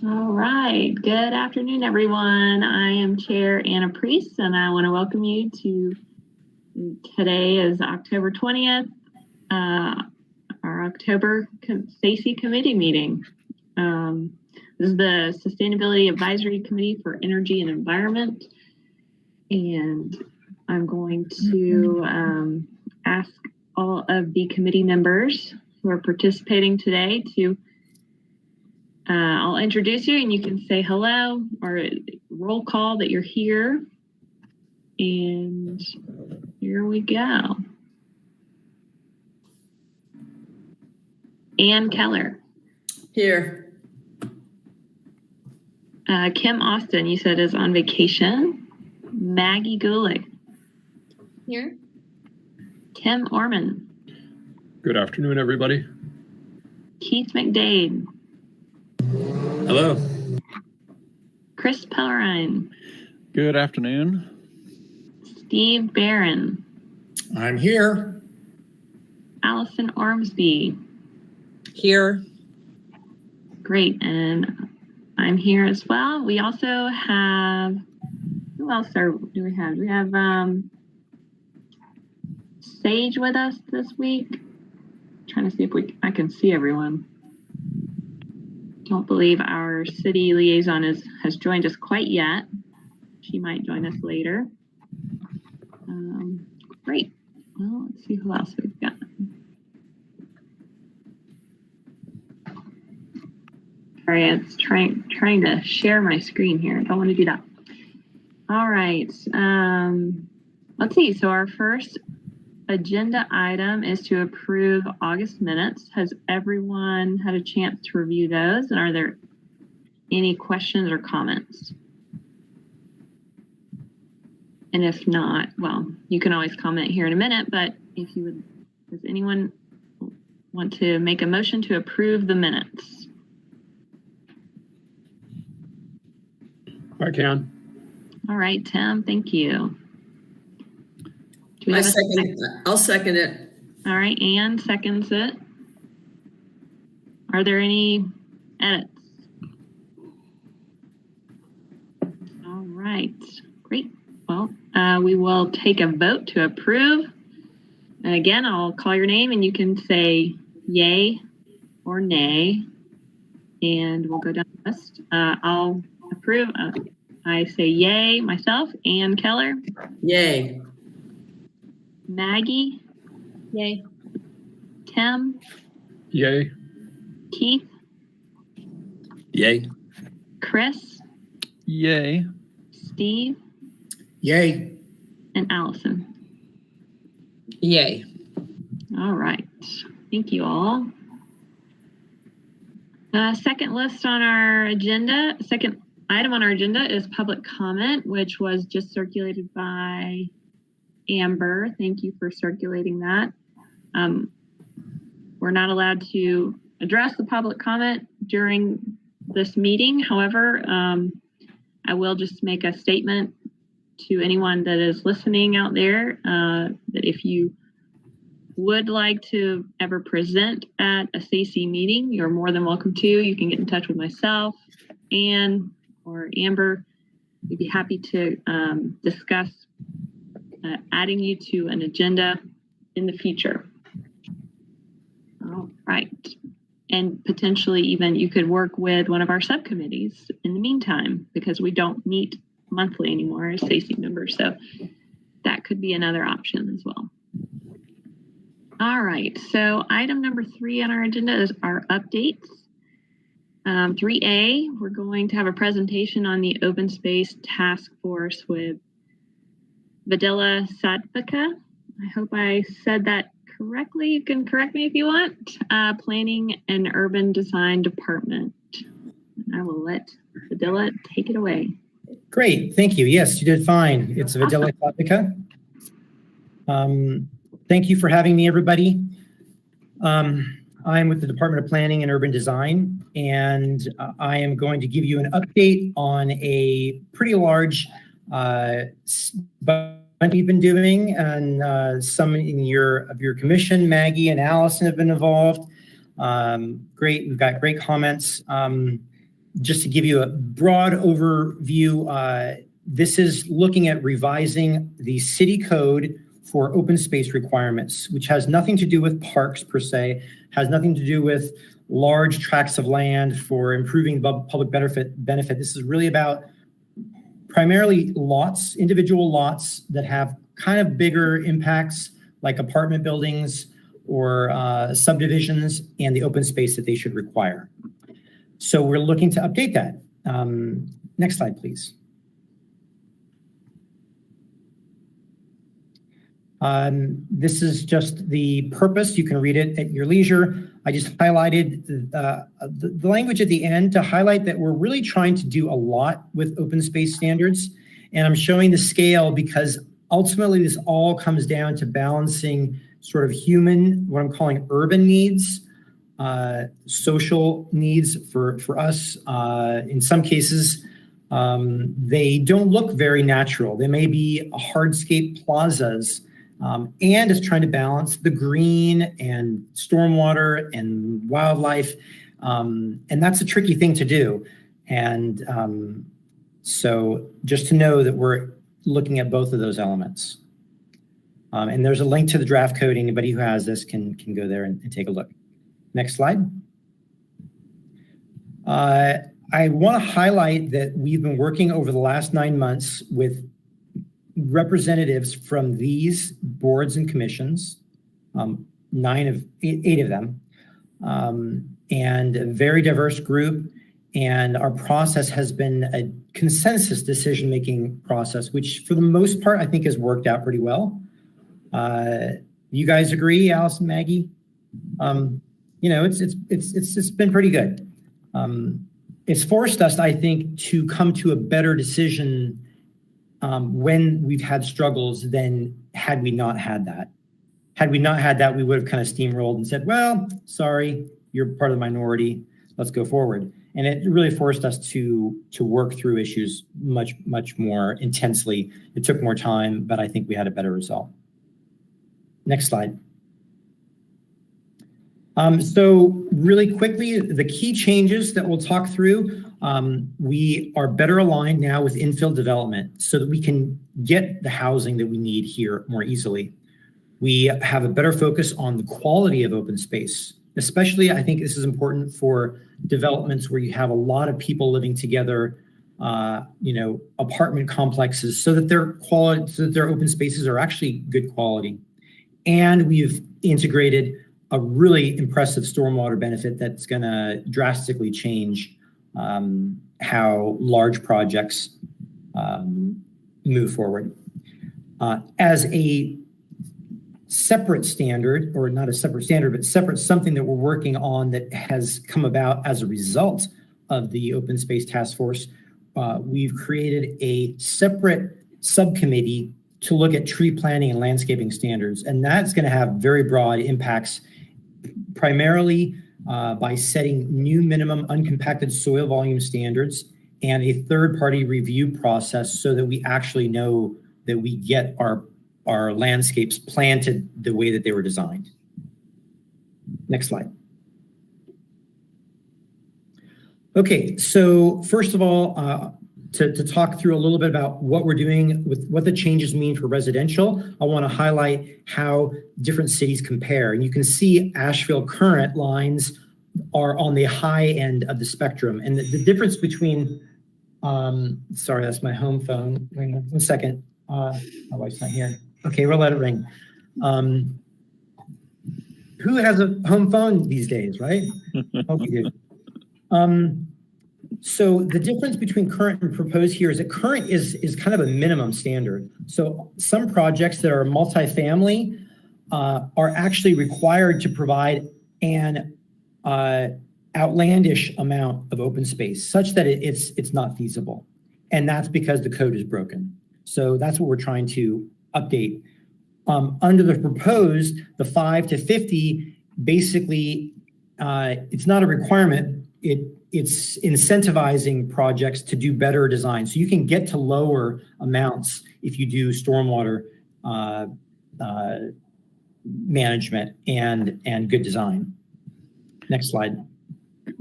All right. Good afternoon, everyone. I am Chair Anna Priest, and I want to welcome you to today is October 20th, our October SACE committee meeting. This is the Sustainability Advisory Committee for Energy and Environment. And I'm going to ask all of the committee members who are participating today to I'll introduce you and you can say hello or roll call that you're here. And here we go. Ann Keller. Here. Kim Austin, you said, is on vacation. Maggie Gulick. Here. Tim Orman. Good afternoon, everybody. Keith McDade. Hello. Chris Pellerine. Good afternoon. Steve Barron. I'm here. Allison Ormsby. Here. Great, and I'm here as well. We also have, who else do we have? We have Sage with us this week. Trying to see if I can see everyone. Don't believe our city liaison has joined us quite yet. She might join us later. Great. Well, let's see who else we've got. Sorry, it's trying to share my screen here. I don't want to do that. All right. Let's see. So our first agenda item is to approve August minutes. Has everyone had a chance to review those? And are there any questions or comments? And if not, well, you can always comment here in a minute, but if you would, does anyone want to make a motion to approve the minutes? I can. All right, Tim, thank you. I'll second it. All right, Ann seconds it. Are there any edits? All right, great. Well, we will take a vote to approve. And again, I'll call your name and you can say yay or nay. And we'll go down the list. I'll approve. I say yay myself. Ann Keller. Yay. Maggie. Yay. Tim. Yay. Keith. Yay. Chris. Yay. Steve. Yay. And Allison. Yay. All right. Thank you all. Second item on our agenda is public comment, which was just circulated by Amber. Thank you for circulating that. We're not allowed to address the public comment during this meeting. However, I will just make a statement to anyone that is listening out there that if you would like to ever present at a SACE meeting, you're more than welcome to. You can get in touch with myself, Ann, or Amber. We'd be happy to discuss adding you to an agenda in the future. All right. And potentially even you could work with one of our subcommittees in the meantime, because we don't meet monthly anymore as SACE members. So that could be another option as well. All right. So item number 3 on our agenda is our updates. 3A, we're going to have a presentation on the open space task force with Videla Sadvika. I hope I said that correctly. You can correct me if you want. Planning and Urban Design Department. I will let Videla take it away. Great, thank you. Yes, you did fine. It's Videla Sadvika. Thank you for having me, everybody. I'm with the Department of Planning and Urban Design, and I am going to give you an update on a pretty large you've been doing, and some in your commission. Maggie and Allison have been involved. Great, we've got great comments. just to give you a broad overview, this is looking at revising the city code for open space requirements, which has nothing to do with parks per se, has nothing to do with large tracts of land for improving public benefit. This is really about primarily lots, individual lots that have kind of bigger impacts like apartment buildings or subdivisions and the open space that they should require. So we're looking to update that. Next slide, please. This is just the purpose. You can read it at your leisure. I just highlighted the language at the end to highlight that we're really trying to do a lot with open space standards. And I'm showing the scale because ultimately this all comes down to balancing sort of human, what I'm calling urban needs, social needs for us. In some cases, they don't look very natural. They may be hardscape plazas. And it's trying to balance the green and stormwater and wildlife. And that's a tricky thing to do. And so just to know that we're looking at both of those elements. And there's a link to the draft code. Anybody who has this can go there and take a look. Next slide. I want to highlight that we've been working over the last 9 months with representatives from these boards and commissions, 8 of them, and a very diverse group. And our process has been a consensus decision-making process, which for the most part, I think has worked out pretty well. You guys agree, Alice and Maggie? It's been pretty good. It's forced us, I think, to come to a better decision when we've had struggles than had we not had that. Had we not had that, we would have kind of steamrolled and said, well, sorry, you're part of the minority. Let's go forward. And it really forced us to work through issues much, much more intensely. It took more time, but I think we had a better result. Next slide. So really quickly, the key changes that we'll talk through, we are better aligned now with infill development so that we can get the housing that we need here more easily. We have a better focus on the quality of open space, especially I think this is important for developments where you have a lot of people living together, apartment complexes, so that their quality, so that their open spaces are actually good quality. And we've integrated a really impressive stormwater benefit that's going to drastically change how large projects move forward. As a separate standard, or not a separate standard, but separate something that we're working on that has come about as a result of the Open Space Task Force, we've created a separate subcommittee to look at tree planting and landscaping standards. And that's going to have very broad impacts, primarily by setting new minimum uncompacted soil volume standards and a third-party review process so that we actually know that we get our landscapes planted the way that they were designed. Next slide. Okay, so first of all, to talk through a little bit about what we're doing with what the changes mean for residential, I want to highlight how different cities compare. And you can see Asheville current lines are on the high end of the spectrum. And the difference between, sorry, that's my home phone. Wait 1 second. My wife's not here. Okay, we'll let it ring. Who has a home phone these days, right? Hope you do. So the difference between current and proposed here is that current is kind of a minimum standard. So some projects that are multifamily are actually required to provide an outlandish amount of open space such that it's not feasible. And that's because the code is broken. So that's what we're trying to update. Under the proposed, the 5 to 50, basically, it's not a requirement. It's incentivizing projects to do better design. So you can get to lower amounts if you do stormwater management and good design. Next slide.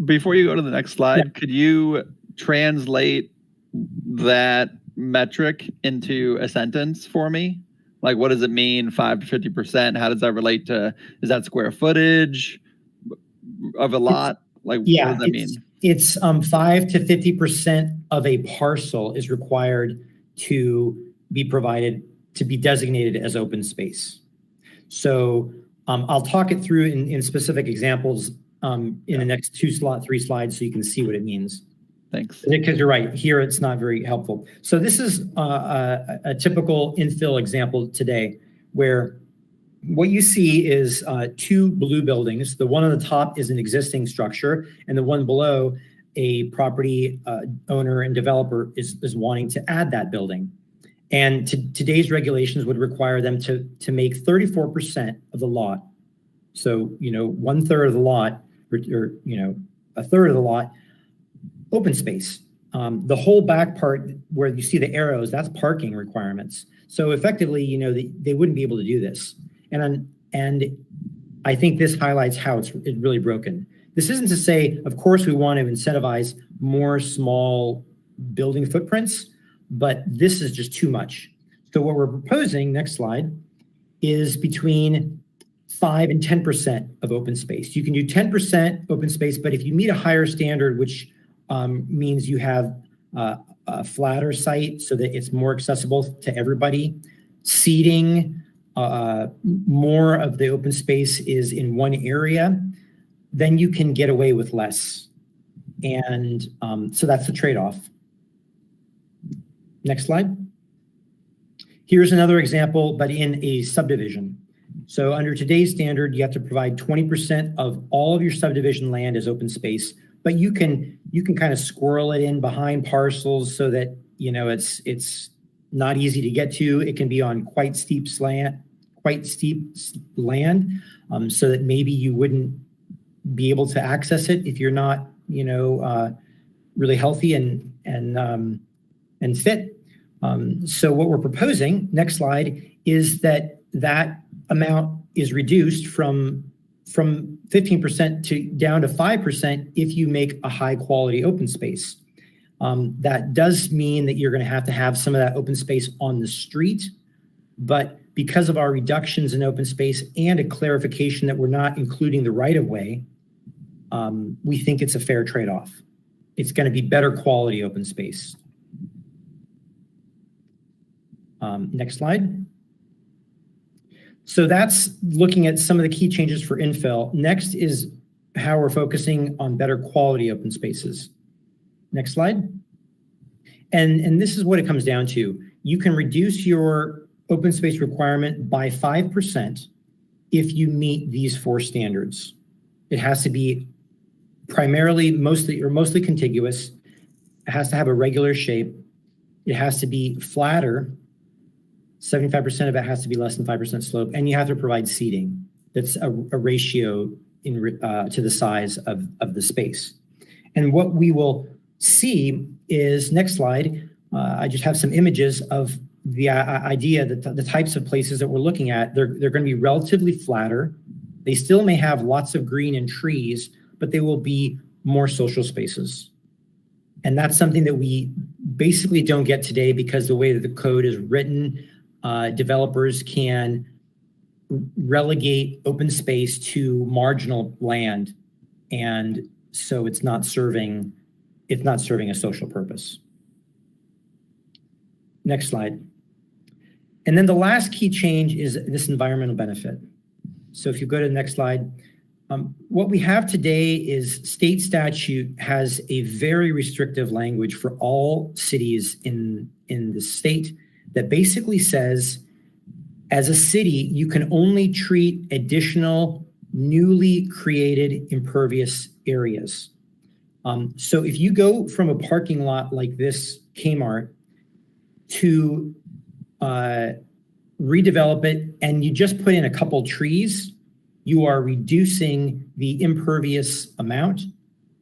Before you go to the next slide, could you translate that metric into a sentence for me? Like, what does it mean, 5 to 50%? How does that relate to, is that square footage of a lot? Like, what does that mean? It's 5 to 50% of a parcel is required to be provided, to be designated as open space. So I'll talk it through in specific examples in the next 3 slides so you can see what it means. Thanks. Because you're right, here it's not very helpful. So this is a typical infill example today where what you see is 2 blue buildings. The one on the top is an existing structure, and the one below, a property owner and developer is wanting to add that building. And today's regulations would require them to make 34% of the lot. So, 1/3 of the lot, or 1/3 of the lot, open space. The whole back part where you see the arrows, that's parking requirements. So effectively, they wouldn't be able to do this. And I think this highlights how it's really broken. This isn't to say, of course, we want to incentivize more small building footprints, but this is just too much. So what we're proposing, next slide, is between 5 and 10% of open space. You can do 10% open space, but if you meet a higher standard, which means you have a flatter site so that it's more accessible to everybody, seating, more of the open space is in one area, then you can get away with less. And so that's the trade-off. Next slide. Here's another example, but in a subdivision. So under today's standard, you have to provide 20% of all of your subdivision land as open space, but you can kind of squirrel it in behind parcels so that it's not easy to get to. It can be on quite steep land, so that maybe you wouldn't be able to access it if you're not really healthy and fit. So what we're proposing, next slide, is that amount is reduced from 15% down to 5% if you make a high quality open space. That does mean that you're going to have some of that open space on the street, but because of our reductions in open space and a clarification that we're not including the right of way, we think it's a fair trade-off. It's going to be better quality open space. Next slide. So that's looking at some of the key changes for infill. Next is how we're focusing on better quality open spaces. Next slide. And this is what it comes down to. You can reduce your open space requirement by 5% if you meet these 4 standards. It has to be mostly contiguous. It has to have a regular shape. It has to be flatter. 75% of it has to be less than 5% slope, and you have to provide seating. That's a ratio to the size of the space. And what we will see is, next slide, I just have some images of the idea that the types of places that we're looking at, they're going to be relatively flatter. They still may have lots of green and trees, but they will be more social spaces. And that's something that we basically don't get today because the way that the code is written, developers can relegate open space to marginal land, and so it's not serving a social purpose. Next slide. And then the last key change is this environmental benefit. So if you go to the next slide, what we have today is state statute has a very restrictive language for all cities in the state that basically says, as a city, you can only treat additional newly created impervious areas. So if you go from a parking lot like this Kmart to redevelop it and you just put in a couple trees, you are reducing the impervious amount,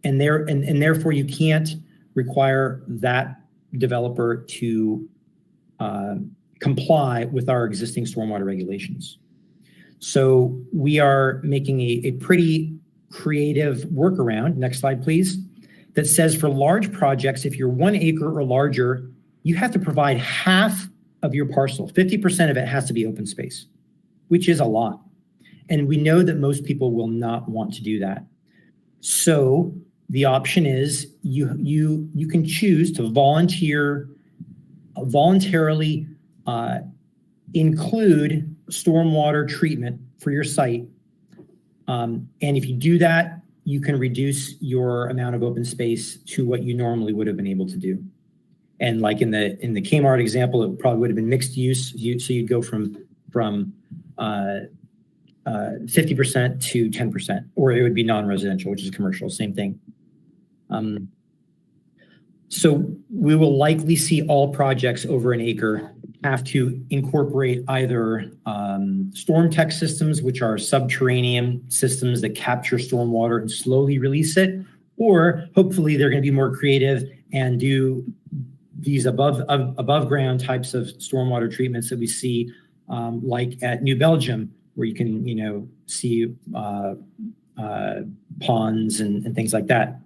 and therefore you can't require that developer to comply with our existing stormwater regulations. So we are making a pretty creative workaround, next slide please, that says for large projects, if you're 1 acre or larger, you have to provide half of your parcel. 50% of it has to be open space, which is a lot. And we know that most people will not want to do that. So the option is you can choose to voluntarily include stormwater treatment for your site. And if you do that, you can reduce your amount of open space to what you normally would have been able to do. And like in the Kmart example, it probably would have been mixed use. So you'd go from 50% to 10%, or it would be non-residential, which is commercial, same thing. So we will likely see all projects over an acre have to incorporate either storm tech systems, which are subterranean systems that capture stormwater and slowly release it, or hopefully they're going to be more creative and do these above ground types of stormwater treatments that we see like at New Belgium, where you can see ponds and things like that.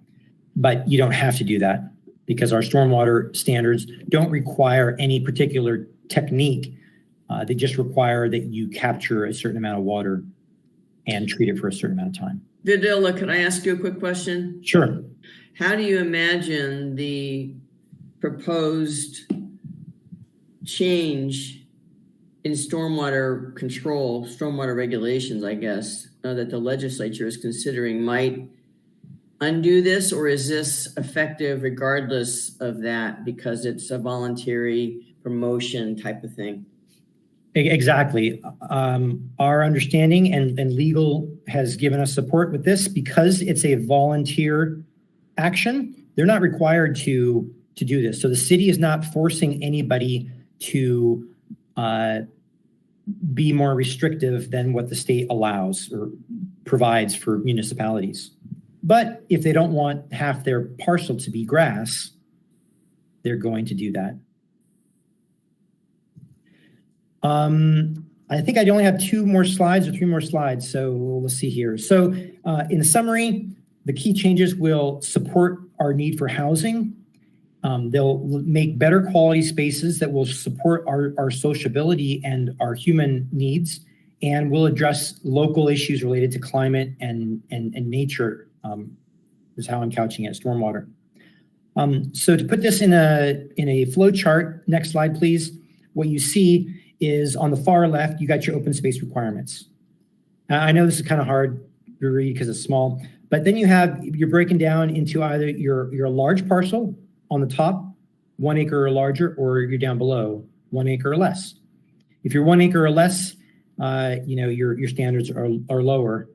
But you don't have to do that because our stormwater standards don't require any particular technique. They just require that you capture a certain amount of water and treat it for a certain amount of time. Vidila, can I ask you a quick question? Sure. How do you imagine the proposed change in stormwater control, stormwater regulations, I guess, that the legislature is considering might undo this, or is this effective regardless of that because it's a voluntary promotion type of thing? Exactly. Our understanding and legal has given us support with this because it's a volunteer action. They're not required to do this. So the city is not forcing anybody to be more restrictive than what the state allows or provides for municipalities. But if they don't want half their parcel to be grass, they're going to do that. I think I only have 2 more slides or 3 more slides, so let's see here. So in summary, the key changes will support our need for housing. They'll make better quality spaces that will support our sociability and our human needs, and will address local issues related to climate and nature, is how I'm couching it, stormwater. So to put this in a flow chart, next slide, please. What you see is on the far left, you got your open space requirements. I know this is kind of hard to read because it's small, but then you're breaking down into either your large parcel on the top, 1 acre or larger, or you're down below 1 acre or less. If you're 1 acre or less, your standards are lower.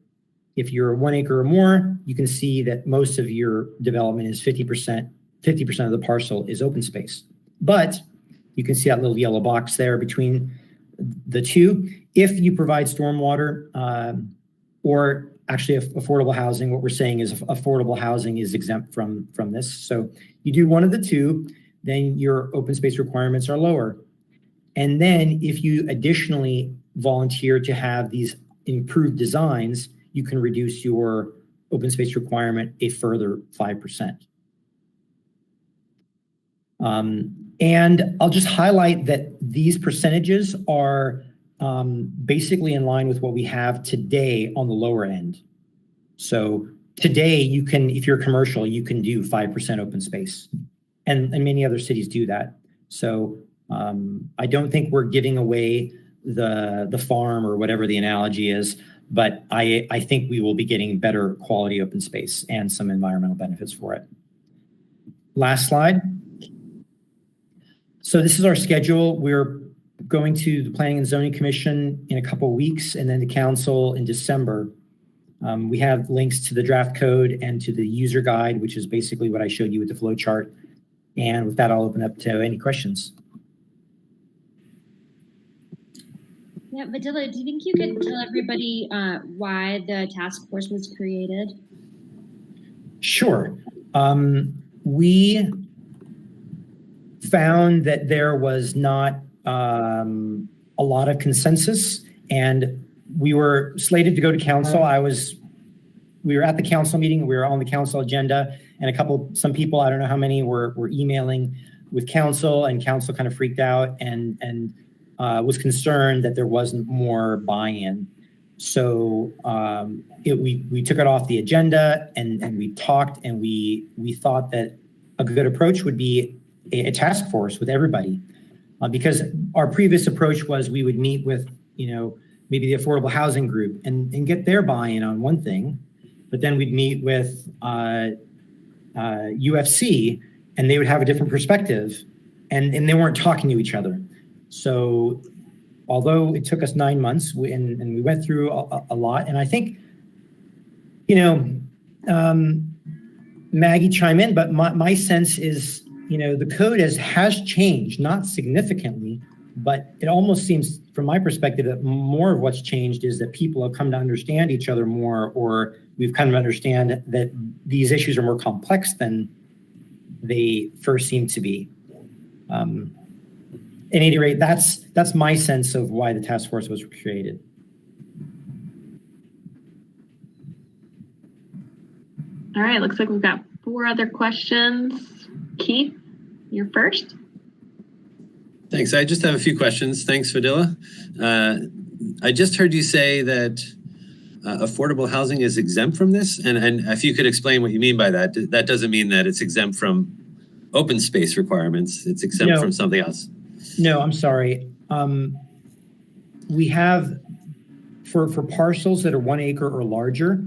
If you're 1 acre or more, you can see that most of your development is 50% of the parcel is open space. But you can see that little yellow box there between the two. If you provide stormwater or actually affordable housing, what we're saying is affordable housing is exempt from this. So you do one of the two, then your open space requirements are lower. And then if you additionally volunteer to have these improved designs, you can reduce your open space requirement a further 5%. And I'll just highlight that these percentages are basically in line with what we have today on the lower end. So today you can, if you're commercial, you can do 5% open space, and many other cities do that. So I don't think we're giving away the farm or whatever the analogy is, but I think we will be getting better quality open space and some environmental benefits for it. Last slide. So this is our schedule. We're going to the Planning and Zoning Commission in a couple of weeks, and then the council in December. We have links to the draft code and to the user guide, which is basically what I showed you with the flow chart. And with that, I'll open up to any questions. Yeah, Vidila, do you think you could tell everybody why the task force was created? Sure. We found that there was not a lot of consensus, and we were slated to go to council. I was we were at the council meeting, we were on the council agenda, and some people, I don't know how many, were emailing with council, and council kind of freaked out and was concerned that there wasn't more buy-in. So we took it off the agenda, and we talked, and we thought that a good approach would be a task force with everybody, because our previous approach was we would meet with, maybe the affordable housing group and get their buy-in on one thing, but then we'd meet with UFC, and they would have a different perspective, and they weren't talking to each other. So although it took us 9 months, we went through a lot, and I think, Maggie, chime in, but my sense is, the code has changed, not significantly, but it almost seems, from my perspective, that more of what's changed is that people have come to understand each other more, or we've come to understand that these issues are more complex than they first seemed to be. At any rate, that's my sense of why the task force was created. All right, looks like we've got 4 other questions. Keith, you're first. Thanks. I just have a few questions. Thanks, Fadila. I just heard you say that affordable housing is exempt from this, and if you could explain what you mean by that. That doesn't mean that it's exempt from open space requirements. It's exempt from something else. No, I'm sorry. We have, for parcels that are 1 acre or larger,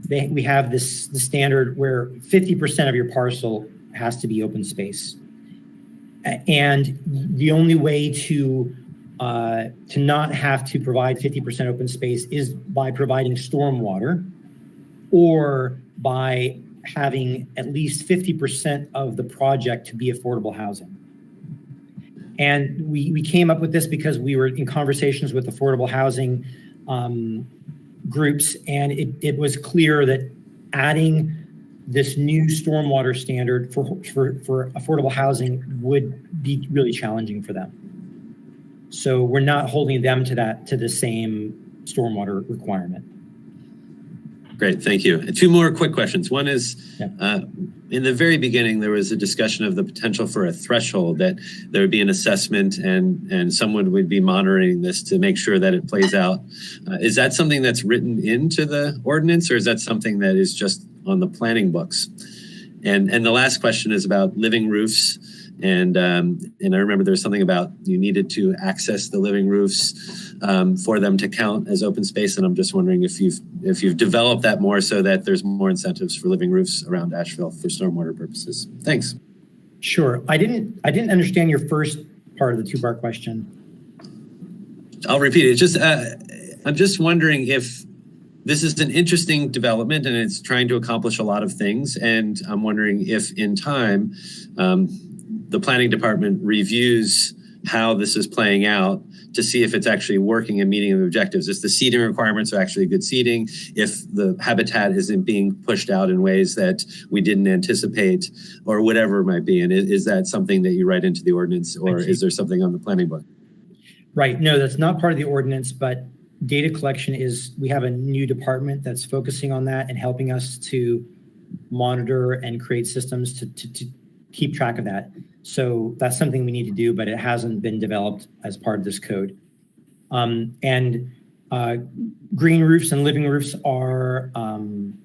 we have the standard where 50% of your parcel has to be open space. And the only way to not have to provide 50% open space is by providing stormwater, or by having at least 50% of the project to be affordable housing. And we came up with this because we were in conversations with affordable housing groups, and it was clear that adding this new stormwater standard for affordable housing would be really challenging for them. So we're not holding them to the same stormwater requirement. Great, thank you. 2 more quick questions. One is, in the very beginning, there was a discussion of the potential for a threshold, that there would be an assessment and someone would be monitoring this to make sure that it plays out. Is that something that's written into the ordinance, or is that something that is just on the planning books? And the last question is about living roofs. And I remember there was something about you needed to access the living roofs for them to count as open space. And I'm just wondering if you've developed that more so that there's more incentives for living roofs around Asheville for stormwater purposes. Thanks. Sure. I didn't understand your first part of the 2-part question. I'll repeat it. I'm just wondering if this is an interesting development and it's trying to accomplish a lot of things. And I'm wondering if in time, the planning department reviews how this is playing out to see if it's actually working and meeting the objectives. If the seeding requirements are actually good seeding, if the habitat isn't being pushed out in ways that we didn't anticipate, or whatever it might be. And is that something that you write into the ordinance, or is there something on the planning book? Right. No, that's not part of the ordinance, but data collection is, we have a new department that's focusing on that and helping us to monitor and create systems to keep track of that. So that's something we need to do, but it hasn't been developed as part of this code. And green roofs and living roofs are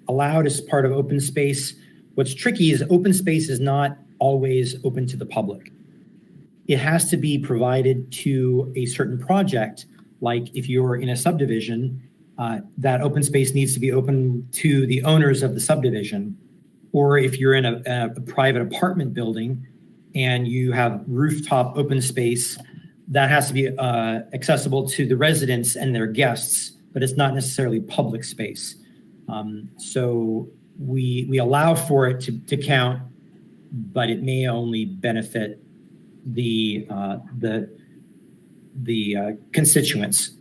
allowed as part of open space. What's tricky is open space is not always open to the public. It has to be provided to a certain project. Like if you're in a subdivision, that open space needs to be open to the owners of the subdivision. Or if you're in a private apartment building and you have rooftop open space, that has to be accessible to the residents and their guests, but it's not necessarily public space. So we allow for it to count, but it may only benefit the constituents,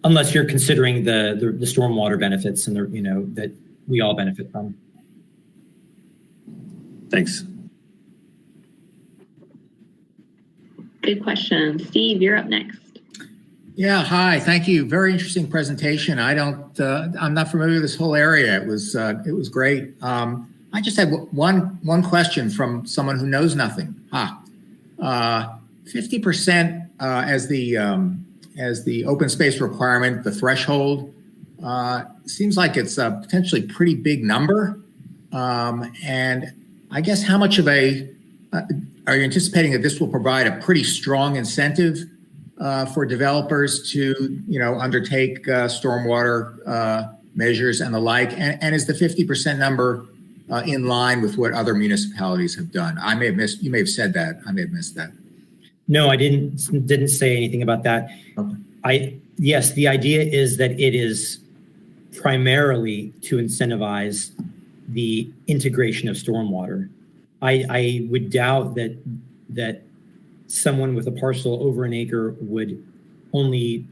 unless you're considering the stormwater benefits and that we all benefit from. Thanks. Good question. Steve, you're up next. Yeah, hi, thank you. Very interesting presentation. I'm not familiar with this whole area. It was great. I just had one question from someone who knows nothing. 50% as the open space requirement, the threshold, seems like it's a potentially pretty big number. And I guess how much of are you anticipating that this will provide a pretty strong incentive for developers to, undertake stormwater measures and the like? And is the 50% number in line with what other municipalities have done? You may have said that. I may have missed that. No, I didn't say anything about that. Okay. Yes, the idea is that it is primarily to incentivize the integration of stormwater. I would doubt that someone with a parcel over an acre would only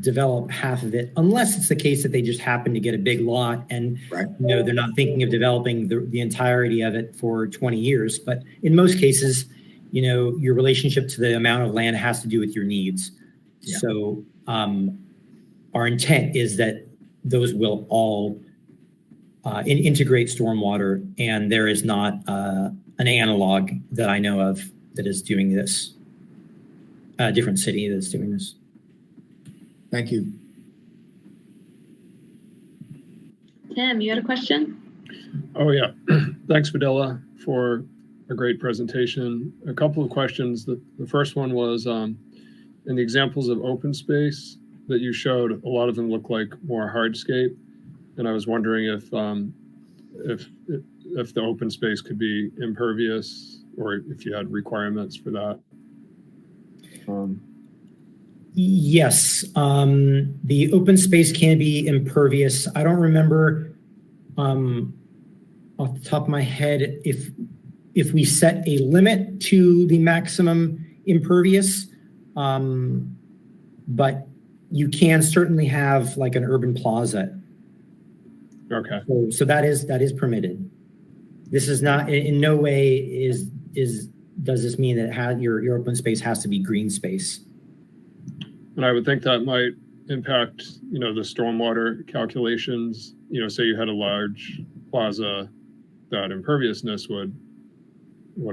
develop half of it, unless it's the case that they just happen to get a big lot and Right. They're not thinking of developing the entirety of it for 20 years. But in most cases, your relationship to the amount of land has to do with your needs. Yeah. So our intent is that those will all integrate stormwater, and there is not an analog that I know of that is doing this. A different city that's doing this. Thank you. Tim, you had a question? Oh, yeah. Thanks, Videla, for a great presentation. A couple of questions. The first one was in the examples of open space that you showed, a lot of them look like more hardscape. And I was wondering if the open space could be impervious, or if you had requirements for that. Yes, the open space can be impervious. I don't remember off the top of my head if we set a limit to the maximum impervious, but you can certainly have like an urban plaza. Okay. So that is permitted. This is not in no way does this mean that your open space has to be green space? And I would think that might impact, the stormwater calculations. Say you had a large plaza, that imperviousness would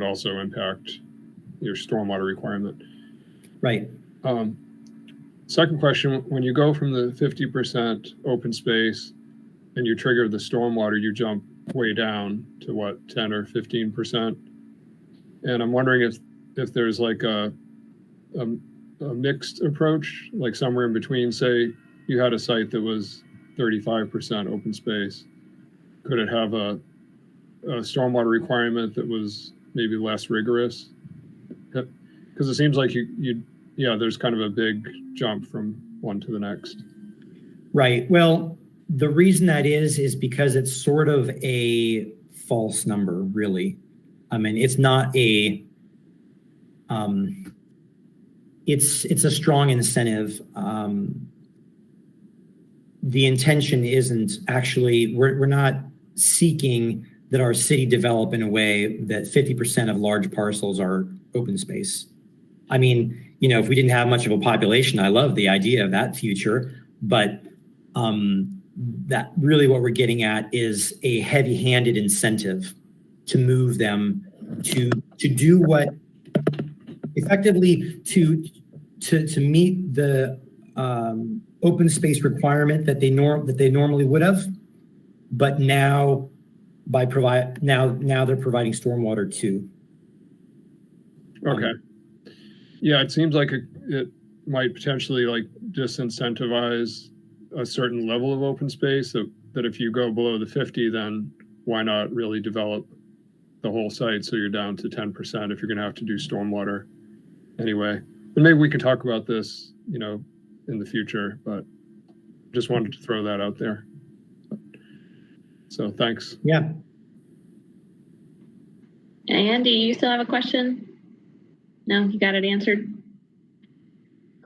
also impact your stormwater requirement. Right. Second question, when you go from the 50% open space and you trigger the stormwater, you jump way down to what, 10 or 15%? And I'm wondering if there's like a mixed approach, like somewhere in between. Say you had a site that was 35% open space. Could it have a stormwater requirement that was maybe less rigorous? Because it seems like there's kind of a big jump from one to the next. Right. Well, the reason that is because it's sort of a false number, really. I mean, it's not a, it's a strong incentive. The intention isn't actually, we're not seeking that our city develop in a way that 50% of large parcels are open space. I mean, if we didn't have much of a population, I love the idea of that future, but that really what we're getting at is a heavy-handed incentive to move them to do what effectively to meet the open space requirement that they normally would have, but now they're providing stormwater too. Okay. Yeah, it seems like it might potentially like disincentivize a certain level of open space, that if you go below the 50, then why not really develop the whole site so you're down to 10% if you're going to have to do stormwater anyway. And maybe we can talk about this, in the future, but just wanted to throw that out there. So thanks. Yeah. Andy, you still have a question? No, you got it answered?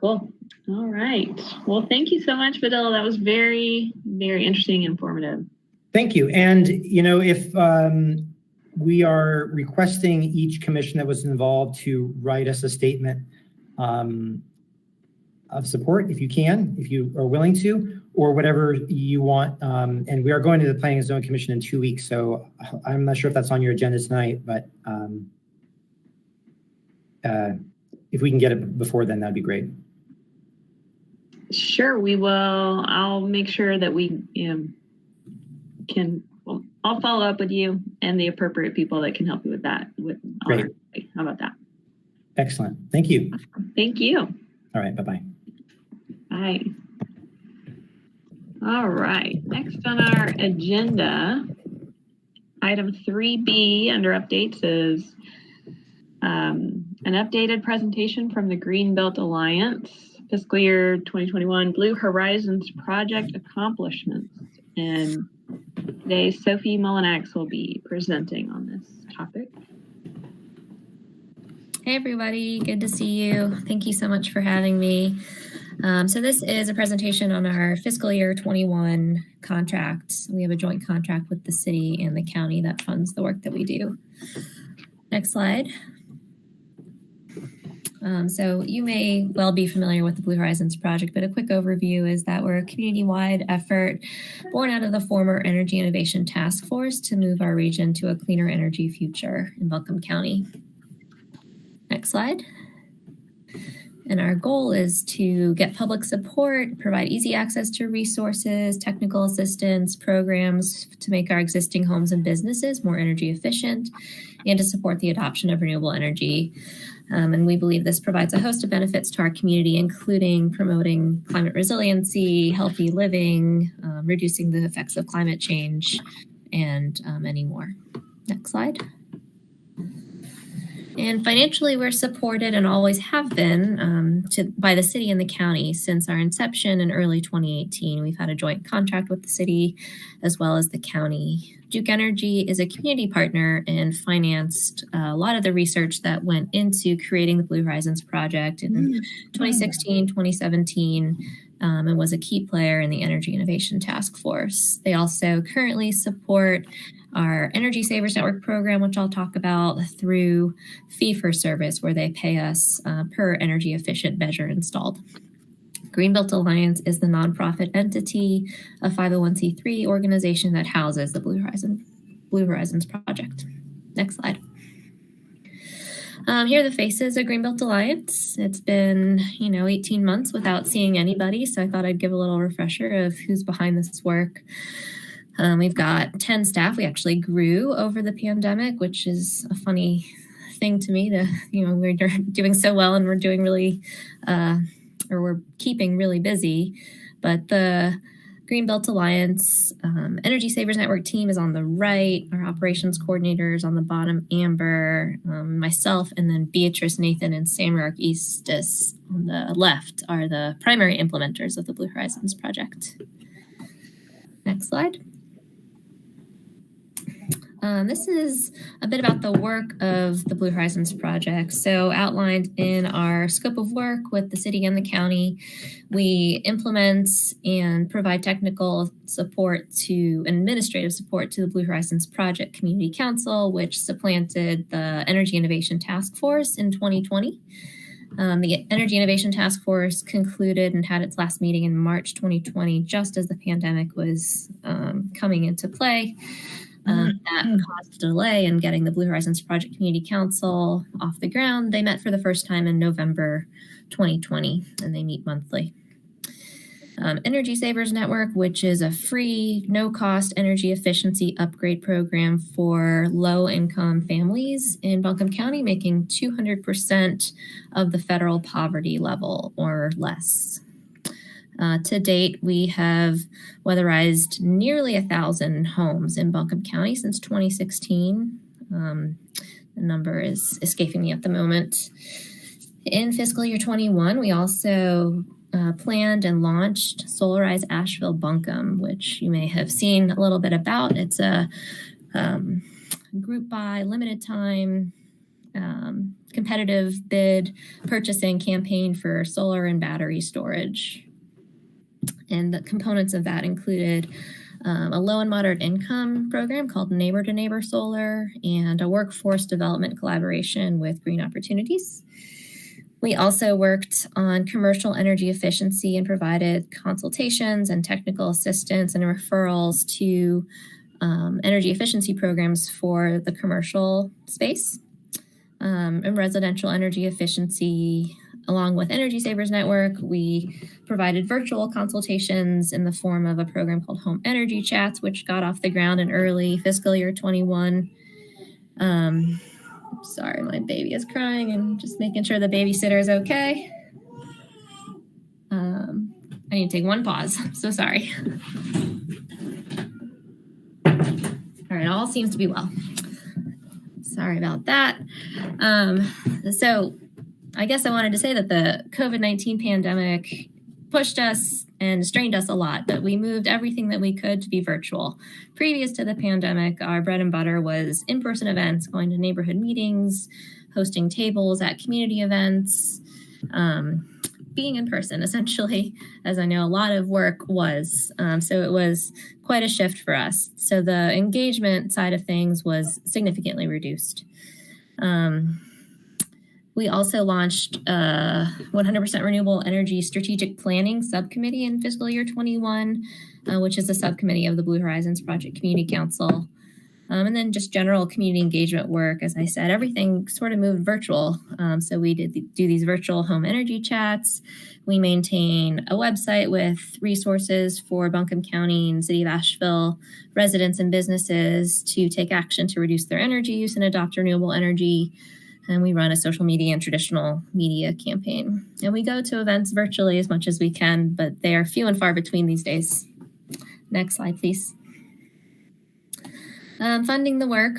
Cool. All right. Well, thank you so much, Videla. That was very, very interesting and informative. Thank you. And, if we are requesting each commission that was involved to write us a statement, of support if you can, if you are willing to, or whatever you want. And we are going to the Planning and Zoning Commission in 2 weeks, so I'm not sure if that's on your agenda tonight, but if we can get it before then, that'd be great. Sure, we will. I'll make sure that we I'll follow up with you and the appropriate people that can help you with that. Great. How about that? Excellent. Thank you. Thank you. All right. Bye-bye. Bye. All right. Next on our agenda, item 3B under updates is an updated presentation from the Greenbelt Alliance, fiscal year 2021 Blue Horizons project accomplishments. And today, Sophie Mullinax will be presenting on this topic. Hey everybody, good to see you. Thank you so much for having me. So this is a presentation on our fiscal year 21 contract. We have a joint contract with the city and the county that funds the work that we do. Next slide. So you may well be familiar with the Blue Horizons project, but a quick overview is that we're a community-wide effort born out of the former Energy Innovation Task Force to move our region to a cleaner energy future in Buncombe County. Next slide. And our goal is to get public support, provide easy access to resources, technical assistance, programs to make our existing homes and businesses more energy efficient, and to support the adoption of renewable energy. And we believe this provides a host of benefits to our community, including promoting climate resiliency, healthy living, reducing the effects of climate change, and many more. Next slide. And financially, we're supported and always have been by the city and the county since our inception in early 2018. We've had a joint contract with the city as well as the county. Duke Energy is a community partner and financed a lot of the research that went into creating the Blue Horizons project in 2016, 2017, and was a key player in the Energy Innovation Task Force. They also currently support our Energy Savers Network program, which I'll talk about, through fee-for-service, where they pay us per energy efficient measure installed. Greenbelt Alliance is the nonprofit entity, a 501c3 organization that houses the Blue Horizons project. Next slide. Here are the faces of Greenbelt Alliance. It's been, 18 months without seeing anybody, so I thought I'd give a little refresher of who's behind this work. We've got 10 staff. We actually grew over the pandemic, which is a funny thing to me to, we're doing so well and we're doing really, we're keeping really busy. But the Greenbelt Alliance Energy Savers Network team is on the right. Our operations coordinators on the bottom, Amber, myself, and then Beatrice, Nathan, and Samrock Eastis on the left are the primary implementers of the Blue Horizons project. Next slide. This is a bit about the work of the Blue Horizons project. So outlined in our scope of work with the city and the county, we implement and provide technical support to administrative support to the Blue Horizons Project Community Council, which supplanted the Energy Innovation Task Force in 2020. The Energy Innovation Task Force concluded and had its last meeting in March 2020, just as the pandemic was coming into play. That caused a delay in getting the Blue Horizons Project Community Council off the ground. They met for the first time in November 2020, and they meet monthly. Energy Savers Network, which is a free, no-cost energy efficiency upgrade program for low-income families in Buncombe County, making 200% of the federal poverty level or less. To date, we have weatherized nearly 1,000 homes in Buncombe County since 2016. The number is escaping me at the moment. In fiscal year 21, we also planned and launched Solarize Asheville Buncombe, which you may have seen a little bit about. It's a group buy, limited time, competitive bid purchasing campaign for solar and battery storage. And the components of that included a low and moderate income program called Neighbor to Neighbor Solar and a workforce development collaboration with Green Opportunities. We also worked on commercial energy efficiency and provided consultations and technical assistance and referrals to energy efficiency programs for the commercial space. And residential energy efficiency, along with Energy Savers Network, we provided virtual consultations in the form of a program called Home Energy Chats, which got off the ground in early fiscal year 21. Sorry, my baby is crying and just making sure the babysitter is okay. I need to take one pause. So sorry. All right, all seems to be well. Sorry about that. So I guess I wanted to say that the COVID-19 pandemic pushed us and strained us a lot, but we moved everything that we could to be virtual. Previous to the pandemic, our bread and butter was in-person events, going to neighborhood meetings, hosting tables at community events, being in person, essentially, as I know a lot of work was. So it was quite a shift for us. So the engagement side of things was significantly reduced. We also launched a 100% renewable energy strategic planning subcommittee in fiscal year 21, which is a subcommittee of the Blue Horizons Project Community Council. And then just general community engagement work. As I said, everything sort of moved virtual. So we did do these virtual home energy chats. We maintain a website with resources for Buncombe County and City of Asheville residents and businesses to take action to reduce their energy use and adopt renewable energy. And we run a social media and traditional media campaign. And we go to events virtually as much as we can, but they are few and far between these days. Next slide, please. Funding the work.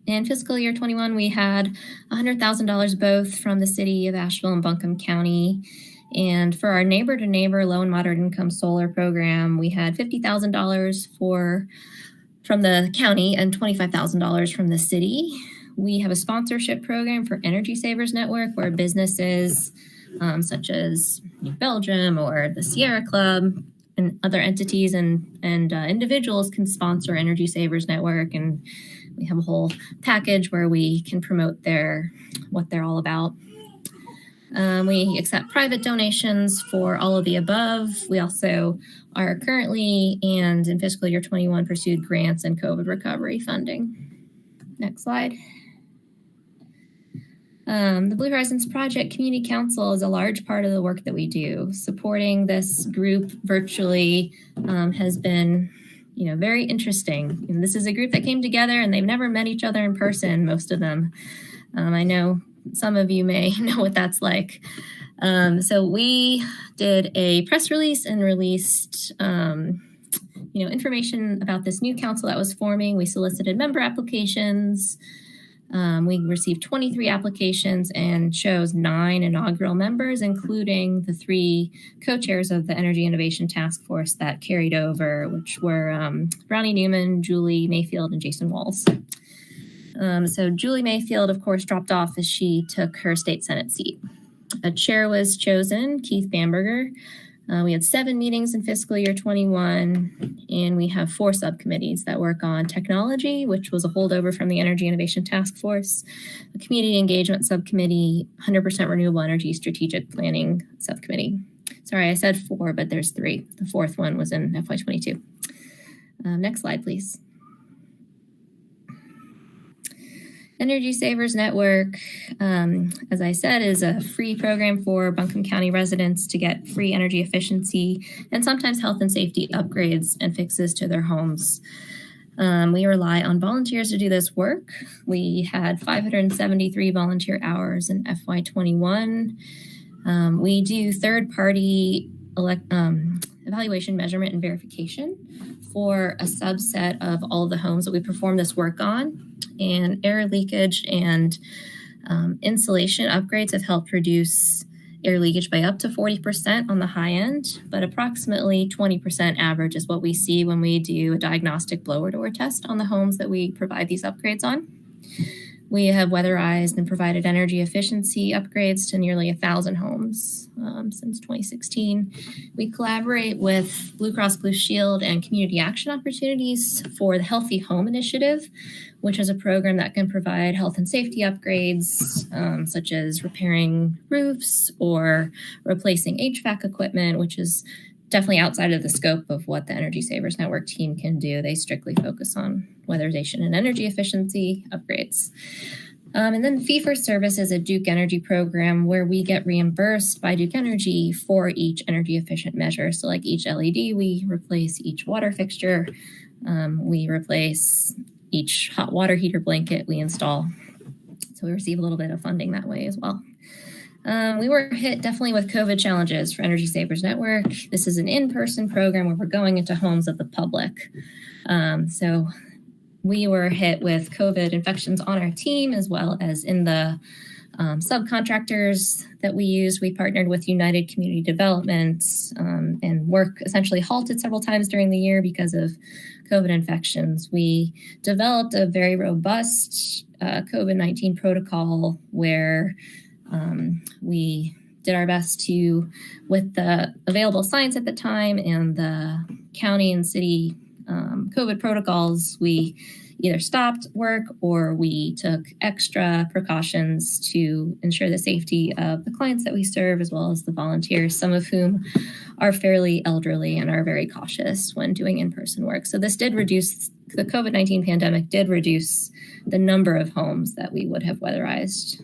In fiscal year 21, we had $100,000 both from the City of Asheville and Buncombe County. And for our neighbor-to-neighbor low and moderate income solar program, we had $50,000 from the county and $25,000 from the city. We have a sponsorship program for Energy Savers Network, where businesses such as New Belgium or the Sierra Club and other entities and individuals can sponsor Energy Savers Network, and we have a whole package where we can promote what they're all about. We accept private donations for all of the above. We also are currently and in fiscal year 21 pursued grants and COVID recovery funding. Next slide. The Blue Horizons Project Community Council is a large part of the work that we do. Supporting this group virtually has been, very interesting. And this is a group that came together and they've never met each other in person, most of them. I know some of you may know what that's like. So we did a press release and released information about this new council that was forming. We solicited member applications. We received 23 applications and chose 9 inaugural members, including the 3 co-chairs of the Energy Innovation Task Force that carried over, which were Brownie Newman, Julie Mayfield, and Jason Walls. So Julie Mayfield, of course, dropped off as she took her state Senate seat. A chair was chosen, Keith Bamberger. We had 7 meetings in fiscal year 21, and we have 4 subcommittees that work on technology, which was a holdover from the Energy Innovation Task Force, a community engagement subcommittee, 100% renewable energy strategic planning subcommittee. Sorry, I said 4, but there's 3. The 4th one was in FY22. Next slide, please. Energy Savers Network, as I said, is a free program for Buncombe County residents to get free energy efficiency and sometimes health and safety upgrades and fixes to their homes. We rely on volunteers to do this work. We had 573 volunteer hours in FY21. We do third-party evaluation, measurement, and verification for a subset of all of the homes that we perform this work on. And air leakage and insulation upgrades have helped reduce air leakage by up to 40% on the high end, but approximately 20% average is what we see when we do a diagnostic blower door test on the homes that we provide these upgrades on. We have weatherized and provided energy efficiency upgrades to nearly 1,000 homes since 2016. We collaborate with Blue Cross Blue Shield and Community Action Opportunities for the Healthy Home Initiative, which is a program that can provide health and safety upgrades, such as repairing roofs or replacing HVAC equipment, which is definitely outside of the scope of what the Energy Savers Network team can do. They strictly focus on weatherization and energy efficiency upgrades. And then fee for service is a Duke Energy program where we get reimbursed by Duke Energy for each energy efficient measure. So like each LED, we replace each water fixture, we replace each hot water heater blanket we install. So we receive a little bit of funding that way as well. We were hit definitely with COVID challenges for Energy Savers Network. This is an in-person program where we're going into homes of the public. So we were hit with COVID infections on our team as well as in the subcontractors that we use. We partnered with United Community Development and work essentially halted several times during the year because of COVID infections. We developed a very robust COVID-19 protocol where we did our best to, with the available science at the time and the county and city COVID protocols, we either stopped work or we took extra precautions to ensure the safety of the clients that we serve, as well as the volunteers, some of whom are fairly elderly and are very cautious when doing in-person work. So this did reduce, the COVID-19 pandemic did reduce the number of homes that we would have weatherized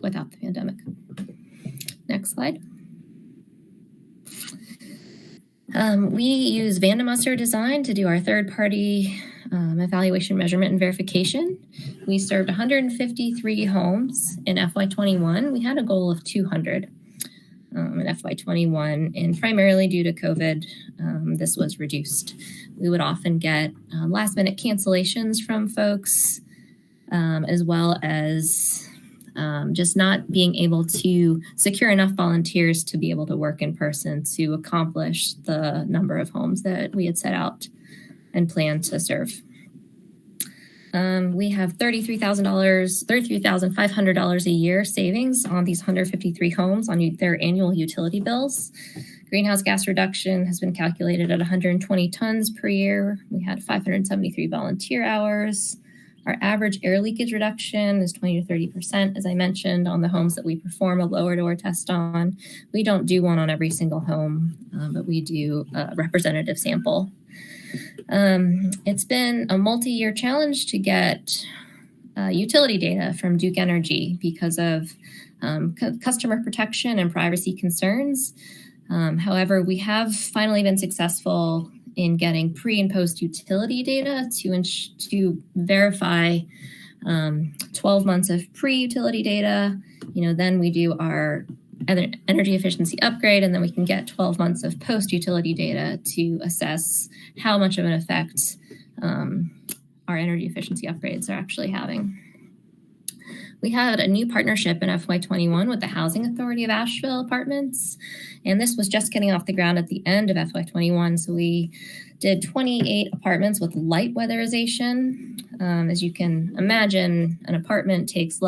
without the pandemic. Next slide. We use Vandemusser Design to do our third-party evaluation, measurement, and verification. We served 153 homes in FY21. We had a goal of 200 in FY21, and primarily due to COVID, this was reduced. We would often get last-minute cancellations from folks, as well as just not being able to secure enough volunteers to be able to work in person to accomplish the number of homes that we had set out and planned to serve. We have $33,500 a year savings on these 153 homes on their annual utility bills. Greenhouse gas reduction has been calculated at 120 tons per year. We had 573 volunteer hours. Our average air leakage reduction is 20 to 30%, as I mentioned, on the homes that we perform a lower door test on. We don't do one on every single home, but we do a representative sample. It's been a multi-year challenge to get utility data from Duke Energy because of customer protection and privacy concerns. However, we have finally been successful in getting pre and post utility data to verify 12 months of pre-utility data. Then we do our energy efficiency upgrade, and then we can get 12 months of post-utility data to assess how much of an effect our energy efficiency upgrades are actually having. We had a new partnership in FY21 with the Housing Authority of Asheville Apartments, and this was just getting off the ground at the end of FY21. So we did 28 apartments with light weatherization. As you can imagine, an apartment takes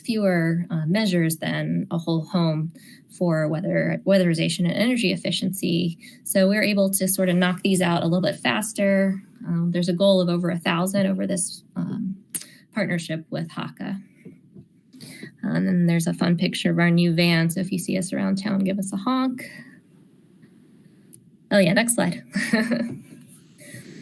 fewer measures than a whole home for weatherization and energy efficiency. So we're able to sort of knock these out a little bit faster. There's a goal of over 1,000 over this partnership with HACA. And then there's a fun picture of our new van. So if you see us around town, give us a honk. Oh yeah, next slide.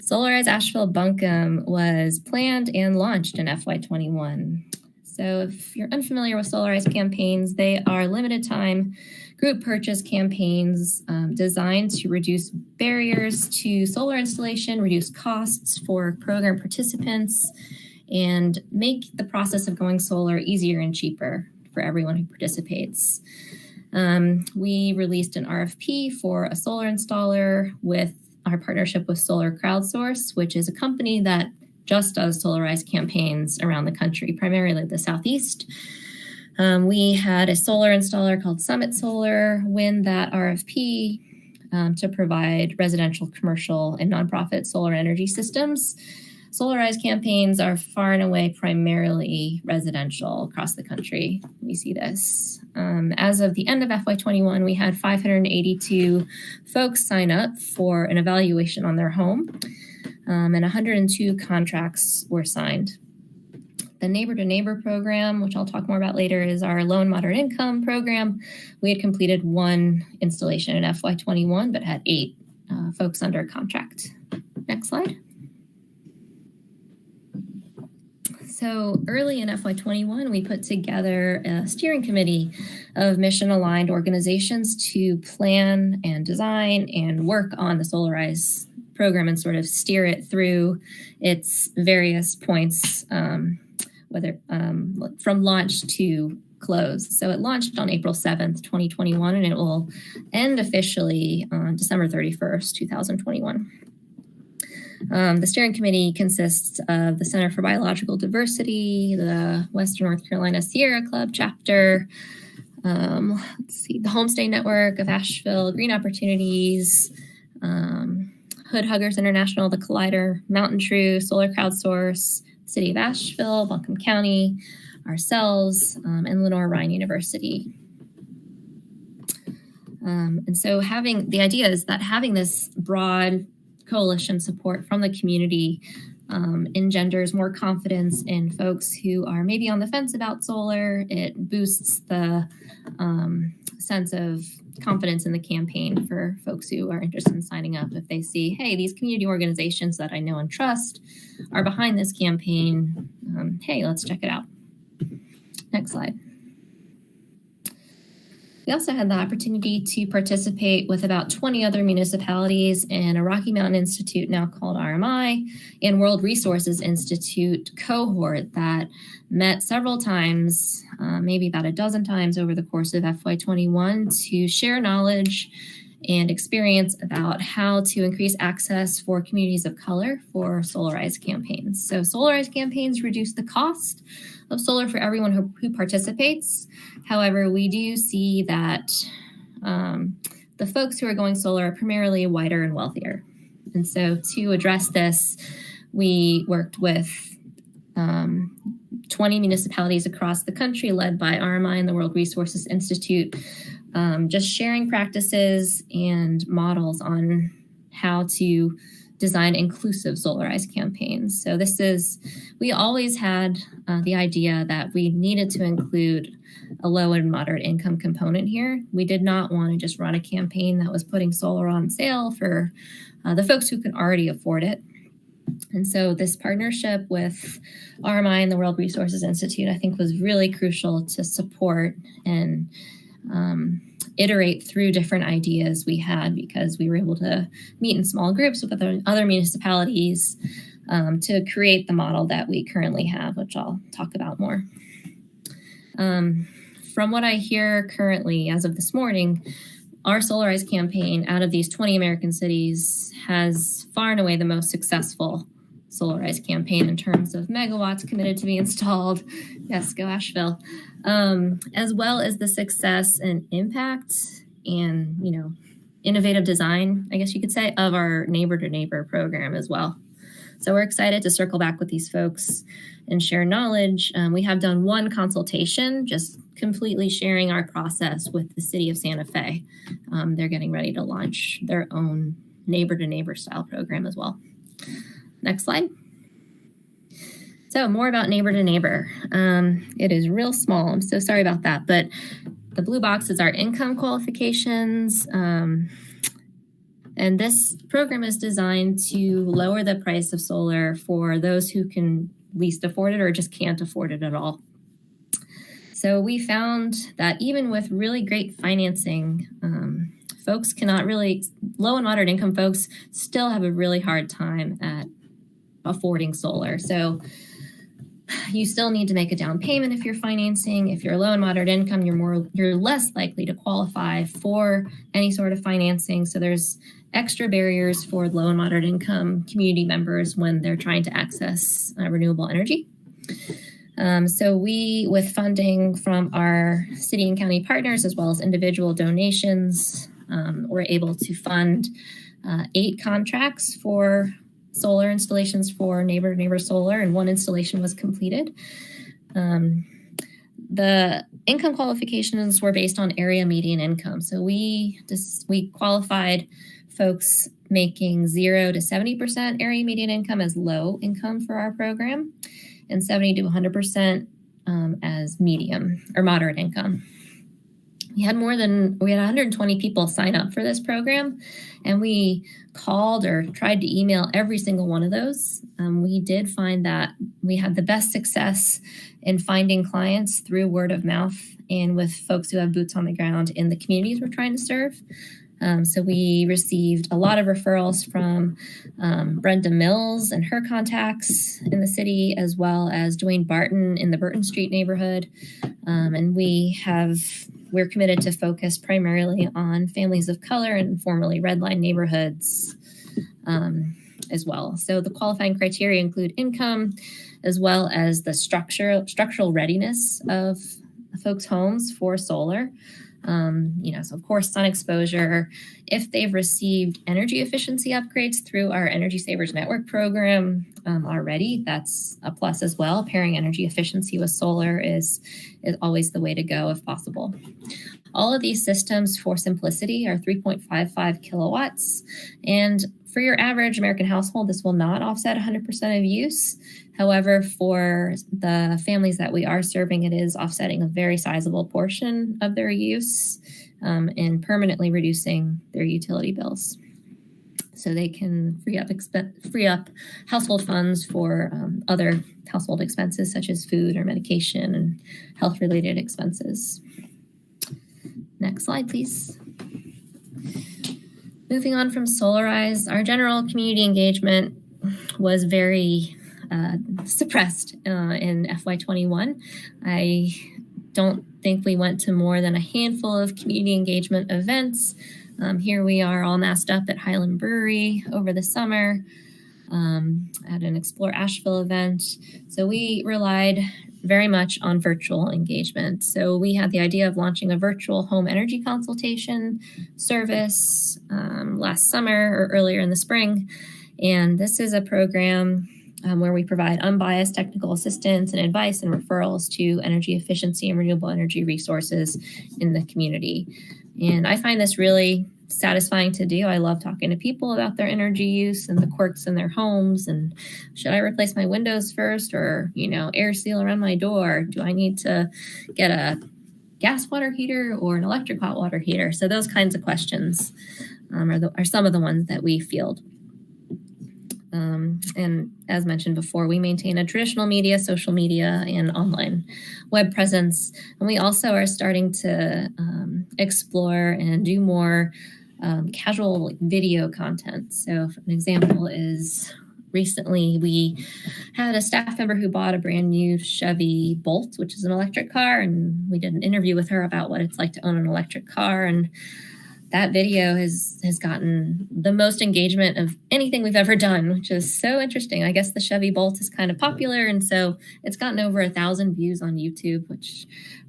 Solarize Asheville Buncombe was planned and launched in FY21. So if you're unfamiliar with Solarize campaigns, they are limited time group purchase campaigns designed to reduce barriers to solar installation, reduce costs for program participants, and make the process of going solar easier and cheaper for everyone who participates. We released an RFP for a solar installer with our partnership with Solar Crowdsource, which is a company that just does Solarize campaigns around the country, primarily the Southeast. We had a solar installer called Summit Solar win that RFP to provide residential, commercial, and nonprofit solar energy systems. Solarize campaigns are far and away primarily residential across the country. We see this. As of the end of FY21, we had 582 folks sign up for an evaluation on their home, and 102 contracts were signed. The Neighbor to Neighbor program, which I'll talk more about later, is our low and moderate income program. We had completed 1 installation in FY21, but had 8 folks under contract. Next slide. So early in FY21, we put together a steering committee of mission-aligned organizations to plan and design and work on the Solarize program and sort of steer it through its various points, whether from launch to close. So it launched on April 7th, 2021, and it will end officially on December 31st, 2021. The steering committee consists of the Center for Biological Diversity, the Western North Carolina Sierra Club chapter, the Homestay Network of Asheville, Green Opportunities, Hood Huggers International, the Collider, Mountain True, Solar Crowdsource, City of Asheville, Buncombe County, ourselves, and Lenore Ryan University. And so the idea is that having this broad coalition support from the community engenders more confidence in folks who are maybe on the fence about solar. It boosts the sense of confidence in the campaign for folks who are interested in signing up. If they see, hey, these community organizations that I know and trust are behind this campaign, hey, let's check it out. Next slide. We also had the opportunity to participate with about 20 other municipalities in a Rocky Mountain Institute, now called RMI, and World Resources Institute cohort that met several times, maybe about a dozen times over the course of FY21 to share knowledge and experience about how to increase access for communities of color for Solarize campaigns. So Solarize campaigns reduce the cost of solar for everyone who participates. However, we do see that the folks who are going solar are primarily whiter and wealthier. And so to address this, we worked with 20 municipalities across the country led by RMI and the World Resources Institute, just sharing practices and models on how to design inclusive Solarize campaigns. So we always had the idea that we needed to include a low and moderate income component here. We did not want to just run a campaign that was putting solar on sale for the folks who can already afford it. And so this partnership with RMI and the World Resources Institute, I think, was really crucial to support and iterate through different ideas we had, because we were able to meet in small groups with other municipalities to create the model that we currently have, which I'll talk about more. From what I hear currently, as of this morning, our Solarize campaign out of these 20 American cities has far and away the most successful Solarize campaign in terms of megawatts committed to be installed. Yes, go Asheville. As well as the success and impact and, innovative design, I guess you could say, of our Neighbor to Neighbor program as well. So we're excited to circle back with these folks and share knowledge. We have done one consultation, just completely sharing our process with the city of Santa Fe. They're getting ready to launch their own Neighbor to Neighbor style program as well. Next slide. So more about Neighbor to Neighbor. It is real small. I'm so sorry about that. But the blue box is our income qualifications. And this program is designed to lower the price of solar for those who can least afford it or just can't afford it at all. So we found that even with really great financing, folks cannot really, low and moderate income folks still have a really hard time at affording solar. So you still need to make a down payment if you're financing. If you're low and moderate income, you're less likely to qualify for any sort of financing. So there's extra barriers for low and moderate income community members when they're trying to access renewable energy. So we, with funding from our city and county partners, as well as individual donations, were able to fund 8 contracts for solar installations for neighbor solar, and one installation was completed. The income qualifications were based on area median income. So we qualified folks making 0 to 70% area median income as low income for our program, and 70 to 100% as medium or moderate income. We had 120 people sign up for this program, and we called or tried to email every single one of those. We did find that we had the best success in finding clients through word of mouth and with folks who have boots on the ground in the communities we're trying to serve. So we received a lot of referrals from Brenda Mills and her contacts in the city, as well as Dwayne Barton in the Burton Street neighborhood. And we're committed to focus primarily on families of color and formerly redline neighborhoods as well. So the qualifying criteria include income, as well as the structural readiness of folks' homes for solar. So of course, sun exposure. If they've received energy efficiency upgrades through our Energy Savers Network program already, that's a plus as well. Pairing energy efficiency with solar is always the way to go if possible. All of these systems, for simplicity, are 3.55 kilowatts. And for your average American household, this will not offset 100% of use. However, for the families that we are serving, it is offsetting a very sizable portion of their use and permanently reducing their utility bills. So they can free up household funds for other household expenses such as food or medication and health-related expenses. Next slide, please. Moving on from Solarize, our general community engagement was very suppressed in FY21. I don't think we went to more than a handful of community engagement events. Here we are all masked up at Highland Brewery over the summer at an Explore Asheville event. So we relied very much on virtual engagement. So we had the idea of launching a virtual home energy consultation service last summer or earlier in the spring. And this is a program where we provide unbiased technical assistance and advice and referrals to energy efficiency and renewable energy resources in the community. And I find this really satisfying to do. I love talking to people about their energy use and the quirks in their homes. And should I replace my windows first, or, air seal around my door? Do I need to get a gas water heater or an electric hot water heater? So those kinds of questions are some of the ones that we field. And as mentioned before, we maintain a traditional media, social media, and online web presence. And we also are starting to explore and do more casual video content. So an example is recently we had a staff member who bought a brand new Chevy Bolt, which is an electric car. And we did an interview with her about what it's like to own an electric car. And that video has gotten the most engagement of anything we've ever done, which is so interesting. I guess the Chevy Bolt is kind of popular, and so it's gotten over 1,000 views on YouTube, which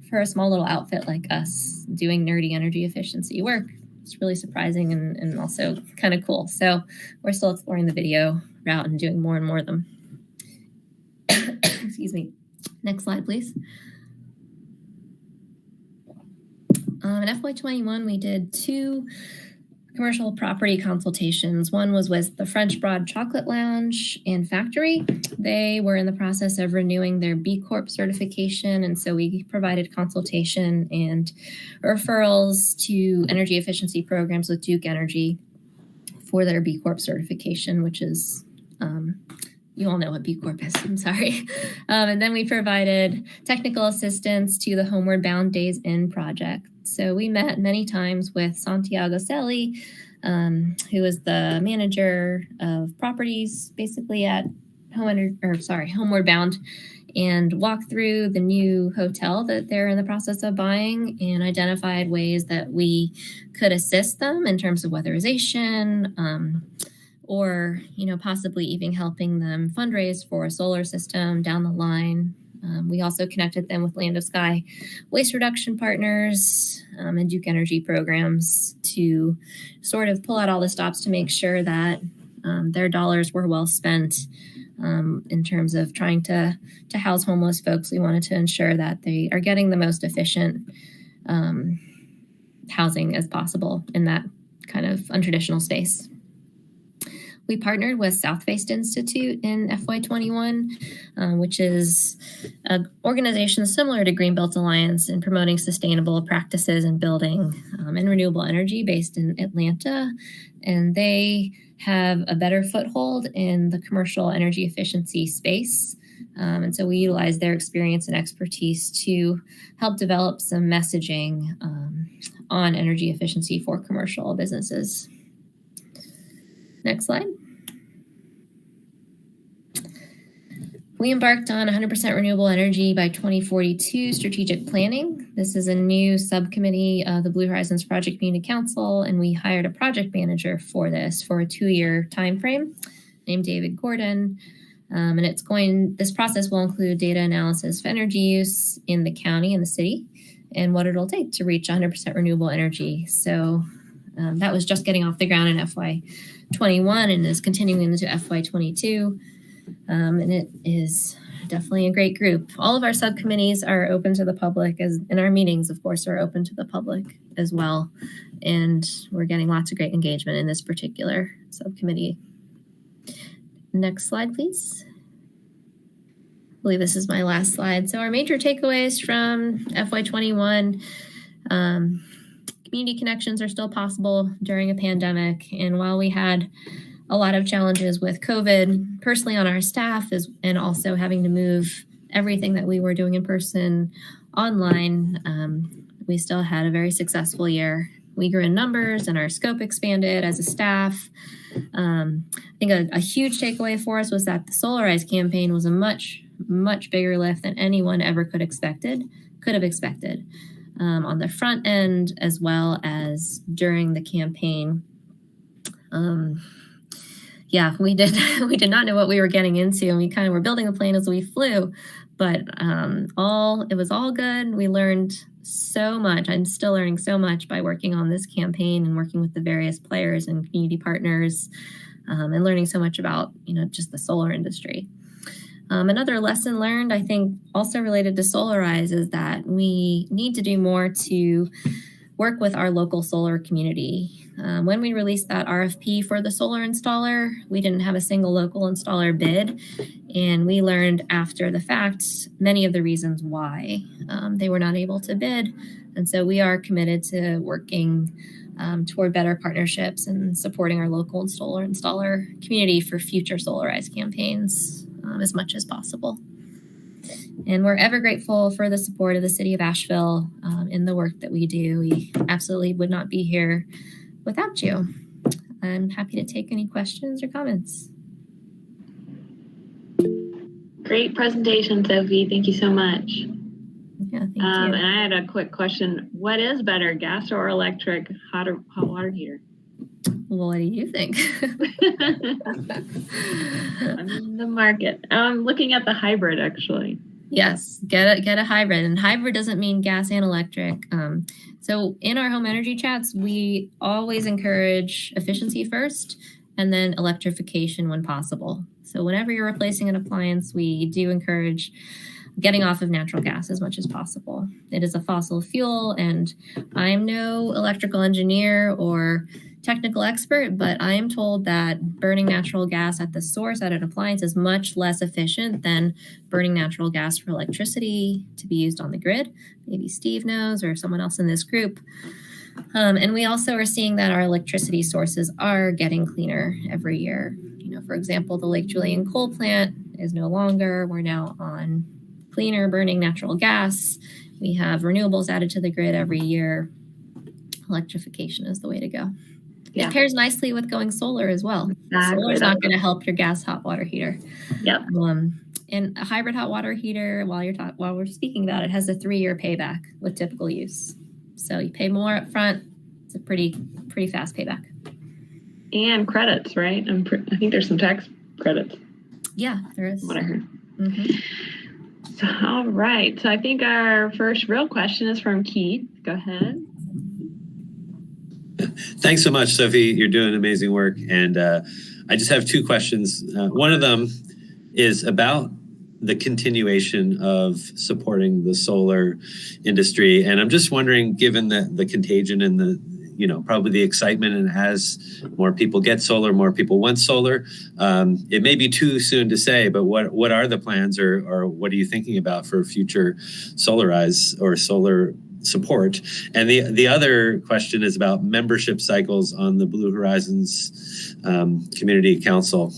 for a small little outfit like us doing nerdy energy efficiency work, it's really surprising and also kind of cool. So we're still exploring the video route and doing more and more of them. Excuse me. Next slide, please. In FY21, we did 2 commercial property consultations. One was with the French Broad Chocolate Lounge and Factory. They were in the process of renewing their B Corp certification, and so we provided consultation and referrals to energy efficiency programs with Duke Energy for their B Corp certification, which is you all know what B Corp is, I'm sorry. And then we provided technical assistance to the Homeward Bound Days In project. So we met many times with Santiago Selly, who is the manager of properties basically at Homeward Bound, and walked through the new hotel that they're in the process of buying and identified ways that we could assist them in terms of weatherization, or possibly even helping them fundraise for a solar system down the line. We also connected them with Land of Sky waste reduction partners and Duke Energy programs to sort of pull out all the stops to make sure that their dollars were well spent in terms of trying to house homeless folks. We wanted to ensure that they are getting the most efficient housing as possible in that kind of untraditional space. We partnered with South Faced Institute in FY21, which is an organization similar to Greenbelt Alliance in promoting sustainable practices in building and renewable energy based in Atlanta. And they have a better foothold in the commercial energy efficiency space. And so we utilize their experience and expertise to help develop some messaging on energy efficiency for commercial businesses. Next slide. We embarked on 100% renewable energy by 2042 strategic planning. This is a new subcommittee of the Blue Horizons Project Community Council, and we hired a project manager for this for a 2-year timeframe named David Gordon. And this process will include data analysis of energy use in the county and the city and what it'll take to reach 100% renewable energy. So that was just getting off the ground in FY21 and is continuing into FY22. And it is definitely a great group. All of our subcommittees are open to the public, and our meetings, of course, are open to the public as well. And we're getting lots of great engagement in this particular subcommittee. Next slide, please. I believe this is my last slide. So our major takeaways from FY21, community connections are still possible during a pandemic. And while we had a lot of challenges with COVID personally on our staff and also having to move everything that we were doing in person online, we still had a very successful year. We grew in numbers and our scope expanded as a staff. I think a huge takeaway for us was that the Solarize campaign was a much, much bigger lift than anyone ever could have expected on the front end as well as during the campaign. We did not know what we were getting into, and we kind of were building the plane as we flew, but it was all good. We learned so much. I'm still learning so much by working on this campaign and working with the various players and community partners, and learning so much about, just the solar industry. Another lesson learned, I think, also related to Solarize is that we need to do more to work with our local solar community. When we released that RFP for the solar installer, we didn't have a single local installer bid, and we learned after the fact many of the reasons why they were not able to bid. And so we are committed to working toward better partnerships and supporting our local solar installer community for future Solarize campaigns as much as possible. And we're ever grateful for the support of the city of Asheville in the work that we do. We absolutely would not be here without you. I'm happy to take any questions or comments. Great presentation, Sophie. Thank you so much. Yeah, thank you. And I had a quick question. What is better, gas or electric hot water heater? Well, what do you think? I'm in the market. I'm looking at the hybrid, actually. Yes, get a hybrid. And hybrid doesn't mean gas and electric. So in our home energy chats, we always encourage efficiency first and then electrification when possible. So whenever you're replacing an appliance, we do encourage getting off of natural gas as much as possible. It is a fossil fuel, and I'm no electrical engineer or technical expert, but I am told that burning natural gas at the source at an appliance is much less efficient than burning natural gas for electricity to be used on the grid. Maybe Steve knows or someone else in this group. And we also are seeing that our electricity sources are getting cleaner every year. For example, the Lake Julian coal plant is no longer. We're now on cleaner burning natural gas. We have renewables added to the grid every year. Electrification is the way to go. Yeah. It pairs nicely with going solar as well. Exactly. Solar is not going to help your gas hot water heater. Yep. And a hybrid hot water heater, while we're speaking about it, has a 3-year payback with typical use. So you pay more up front. It's a pretty fast payback. And credits, right? I think there's some tax credits. Yeah, there is. What I heard. Mm-hmm. So, all right. So I think our first real question is from Keith. Go ahead. Thanks so much, Sophie. You're doing amazing work. And I just have two questions. One of them is about the continuation of supporting the solar industry. And I'm just wondering, given the contagion and the, probably the excitement, and as more people get solar, more people want solar, it may be too soon to say, but what are the plans, or what are you thinking about for future Solarize or solar support? And the other question is about membership cycles on the Blue Horizons Community Council.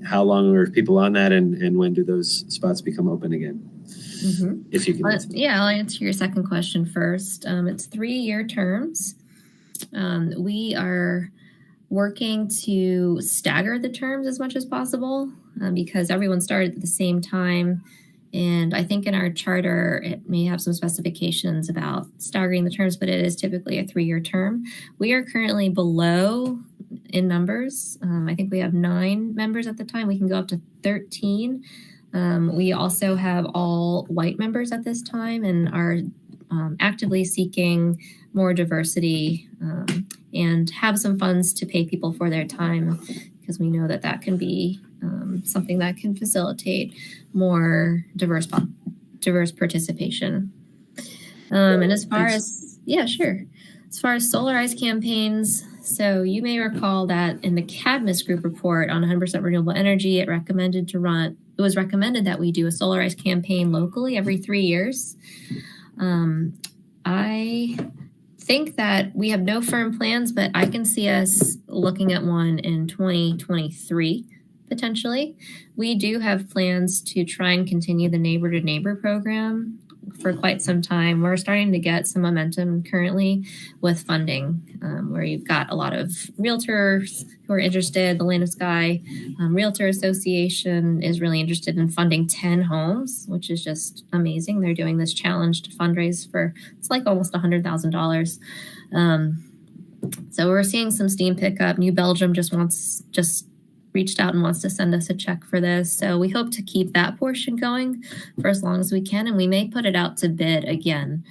How long are people on that, and when do those spots become open again? Mm-hmm. If you can answer that. Yeah, I'll answer your second question first. It's 3-year terms. We are working to stagger the terms as much as possible because everyone started at the same time. And I think in our charter, it may have some specifications about staggering the terms, but it is typically a 3-year term. We are currently below in numbers. I think we have 9 members at the time. We can go up to 13. We also have all white members at this time and are actively seeking more diversity and have some funds to pay people for their time, because we know that can be something that can facilitate more diverse participation. And as far as Solarize campaigns, so you may recall that in the Cadmus Group report on 100% renewable energy, it was recommended that we do a Solarize campaign locally every 3 years. I think that we have no firm plans, but I can see us looking at one in 2023, potentially. We do have plans to try and continue the neighbor to neighbor program for quite some time. We're starting to get some momentum currently with funding, where you've got a lot of realtors who are interested. The Land of Sky Realtor Association is really interested in funding 10 homes, which is just amazing. They're doing this challenge to fundraise for, it's like almost $100,000. So we're seeing some steam pick up. New Belgium just reached out and wants to send us a check for this. So we hope to keep that portion going for as long as we can. And we may put it out to bid again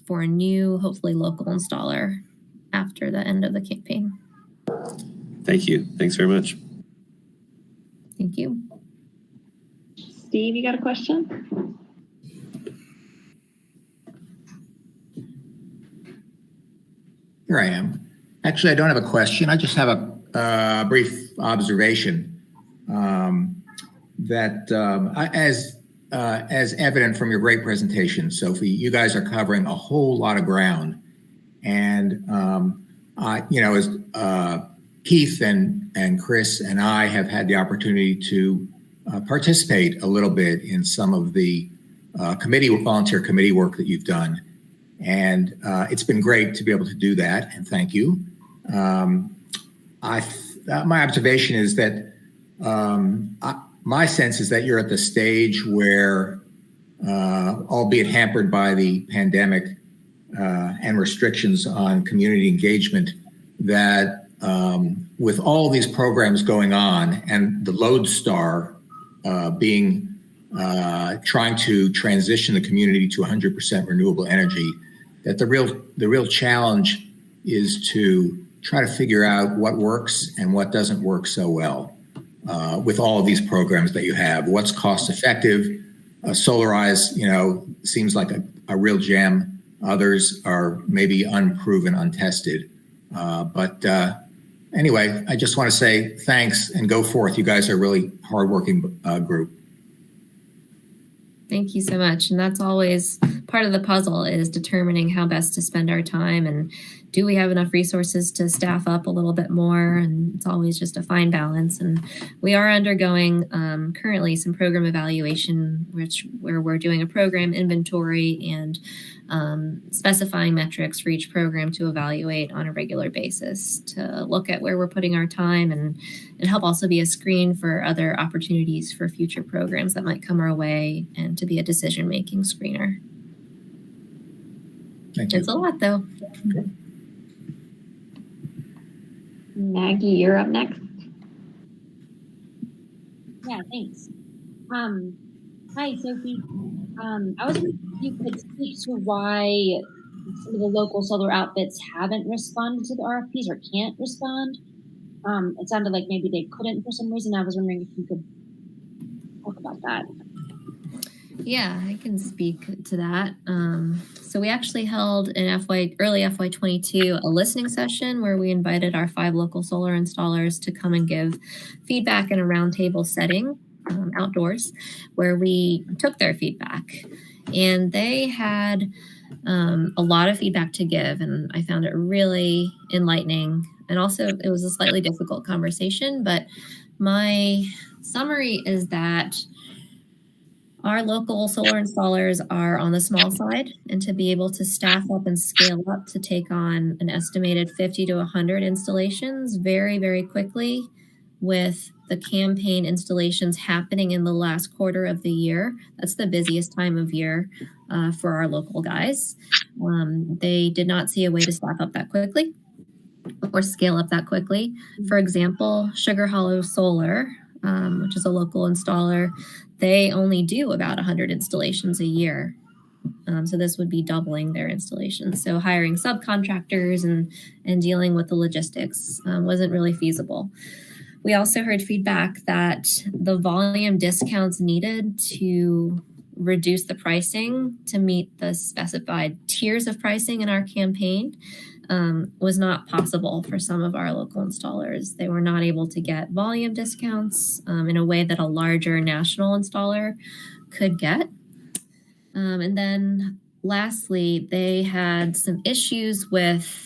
for a new, hopefully local installer after the end of the campaign. Thank you. Thanks very much. Thank you. Steve, you got a question? Here I am. Actually, I don't have a question. I just have a brief observation that as evident from your great presentation, Sophie, you guys are covering a whole lot of ground. And, as Keith and Chris and I have had the opportunity to participate a little bit in some of the volunteer committee work that you've done. And it's been great to be able to do that, and thank you. My observation is that my sense is that you're at the stage where, albeit hampered by the pandemic and restrictions on community engagement, that with all these programs going on and the lodestar being trying to transition the community to 100% renewable energy, that the real challenge is to try to figure out what works and what doesn't work so well with all of these programs that you have. What's cost effective? Solarize, seems like a real gem. Others are maybe unproven, untested. But anyway, I just want to say thanks and go forth. You guys are a really hardworking group. Thank you so much. And that's always part of the puzzle, is determining how best to spend our time, and do we have enough resources to staff up a little bit more? And it's always just a fine balance. And we are undergoing currently some program evaluation, where we're doing a program inventory and specifying metrics for each program to evaluate on a regular basis, to look at where we're putting our time and help also be a screen for other opportunities for future programs that might come our way, and to be a decision-making screener. Thank you. It's a lot, though. Okay. Maggie, you're up next. Yeah, thanks. Hi, Sophie. I was wondering if you could speak to why some of the local solar outfits haven't responded to the RFPs or can't respond. It sounded like maybe they couldn't for some reason. I was wondering if you could talk about that. Yeah, I can speak to that. So we actually held in early FY22 a listening session where we invited our 5 local solar installers to come and give feedback in a roundtable setting outdoors, where we took their feedback. And they had a lot of feedback to give, and I found it really enlightening. And also, it was a slightly difficult conversation, but my summary is that our local solar installers are on the small side, and to be able to staff up and scale up to take on an estimated 50 to 100 installations very, very quickly, with the campaign installations happening in the last quarter of the year. That's the busiest time of year for our local guys. They did not see a way to staff up that quickly or scale up that quickly. For example, Sugar Hollow Solar, which is a local installer, they only do about 100 installations a year. So this would be doubling their installations. So hiring subcontractors and dealing with the logistics wasn't really feasible. We also heard feedback that the volume discounts needed to reduce the pricing to meet the specified tiers of pricing in our campaign was not possible for some of our local installers. They were not able to get volume discounts in a way that a larger national installer could get. And then lastly, they had some issues with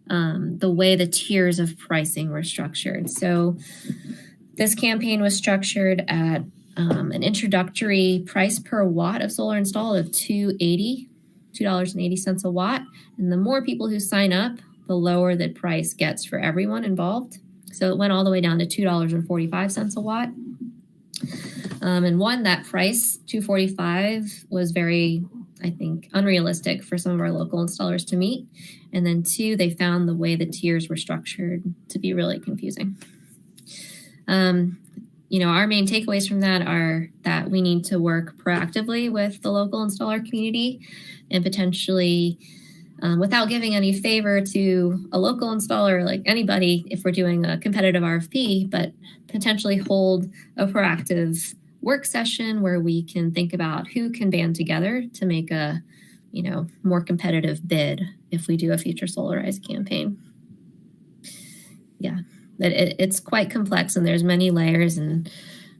the way the tiers of pricing were structured. So this campaign was structured at an introductory price per watt of solar install of $2.80 a watt. And the more people who sign up, the lower the price gets for everyone involved. So it went all the way down to $2.45 a watt. And one, that price, $2.45, was very, I think, unrealistic for some of our local installers to meet. And then 2, they found the way the tiers were structured to be really confusing. Our main takeaways from that are that we need to work proactively with the local installer community and potentially, without giving any favor to a local installer, like anybody, if we're doing a competitive RFP, but potentially hold a proactive work session where we can think about who can band together to make a, more competitive bid if we do a future Solarize campaign. Yeah, it's quite complex and there's many layers. And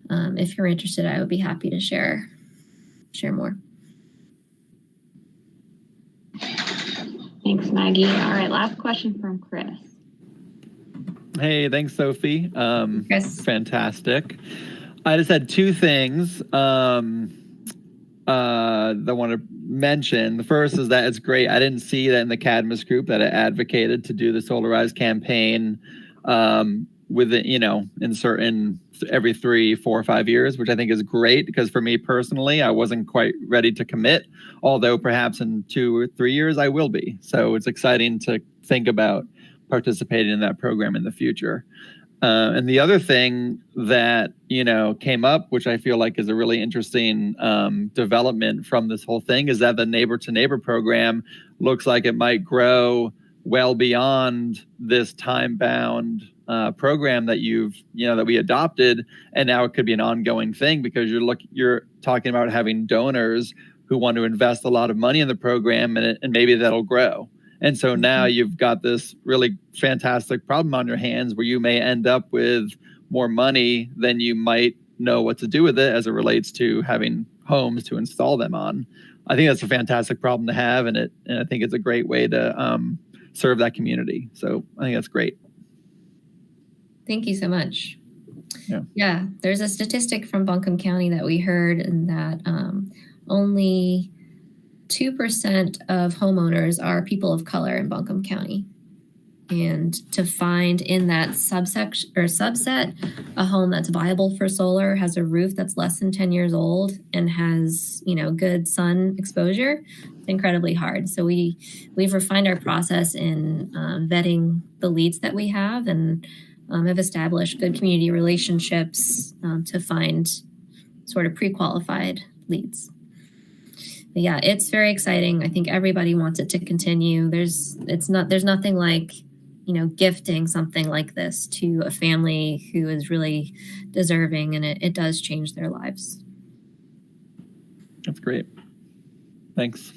if you're interested, I would be happy to share more. Thanks, Maggie. All right, last question from Chris. Hey, thanks, Sophie. Chris. Fantastic. I just had 2 things that I want to mention. The first is that it's great. I didn't see that in the Cadmus group that it advocated to do the Solarize campaign with it, in certain every 3, 4, or 5 years, which I think is great because for me personally, I wasn't quite ready to commit, although perhaps in 2 or 3 years I will be. So it's exciting to think about participating in that program in the future. And the other thing that, came up, which I feel like is a really interesting development from this whole thing, is that the neighbor to neighbor program looks like it might grow well beyond this time-bound program that that we adopted. And now it could be an ongoing thing because you're talking about having donors who want to invest a lot of money in the program and maybe that'll grow. And so now you've got this really fantastic problem on your hands where you may end up with more money than you might know what to do with it as it relates to having homes to install them on. I think that's a fantastic problem to have, and I think it's a great way to serve that community. So I think that's great. Thank you so much. Yeah, there's a statistic from Buncombe County that we heard, and that only 2% of homeowners are people of color in Buncombe County. And to find in that subset a home that's viable for solar, has a roof that's less than 10 years old, and has good sun exposure, it's incredibly hard. So we've refined our process in vetting the leads that we have, and have established good community relationships to find sort of pre-qualified leads. But yeah, it's very exciting. I think everybody wants it to continue. There's nothing like gifting something like this to a family who is really deserving, and it does change their lives. That's great. Thanks.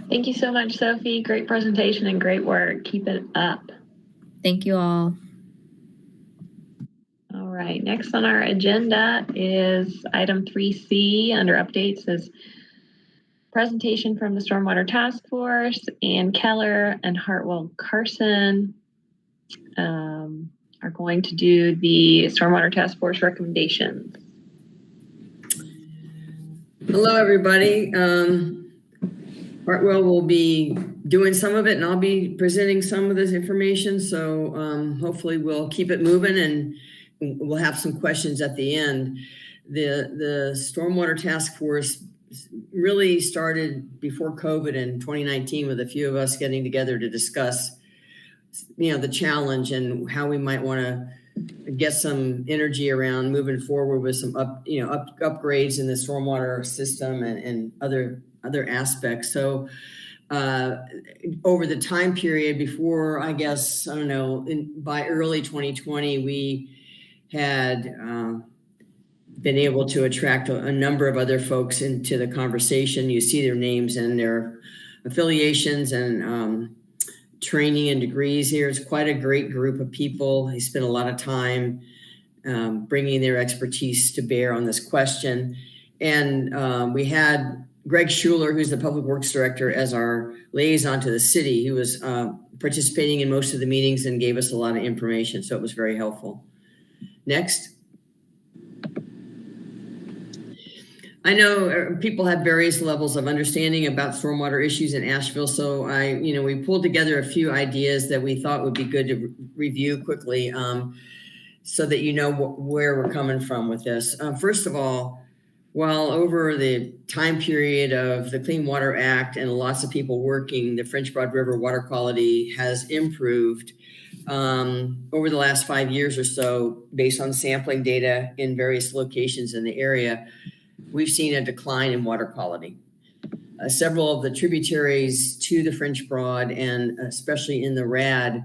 Thank you so much, Sophie. Great presentation and great work. Keep it up. Thank you all. All right, next on our agenda is item 3C under updates is presentation from the Stormwater Task Force. Ann Keller and Hartwell Carson are going to do the Stormwater Task Force recommendations. Hello, everybody. Hartwell will be doing some of it, and I'll be presenting some of this information. So hopefully we'll keep it moving, and we'll have some questions at the end. The Stormwater Task Force really started before COVID in 2019 with a few of us getting together to discuss, the challenge and how we might want to get some energy around moving forward with some upgrades in the stormwater system and other aspects. So over the time period before, by early 2020, we had been able to attract a number of other folks into the conversation. You see their names and their affiliations and training and degrees here. It's quite a great group of people. They spent a lot of time bringing their expertise to bear on this question. And we had Greg Schuler, who's the Public Works Director, as our liaison to the city. He was participating in most of the meetings and gave us a lot of information, so it was very helpful. Next. I know people have various levels of understanding about stormwater issues in Asheville, so we pulled together a few ideas that we thought would be good to review quickly, so that where we're coming from with this. First of all, while over the time period of the Clean Water Act and lots of people working, the French Broad River water quality has improved over the last 5 years or so, based on sampling data in various locations in the area. We've seen a decline in water quality. Several of the tributaries to the French Broad, and especially in the RAD,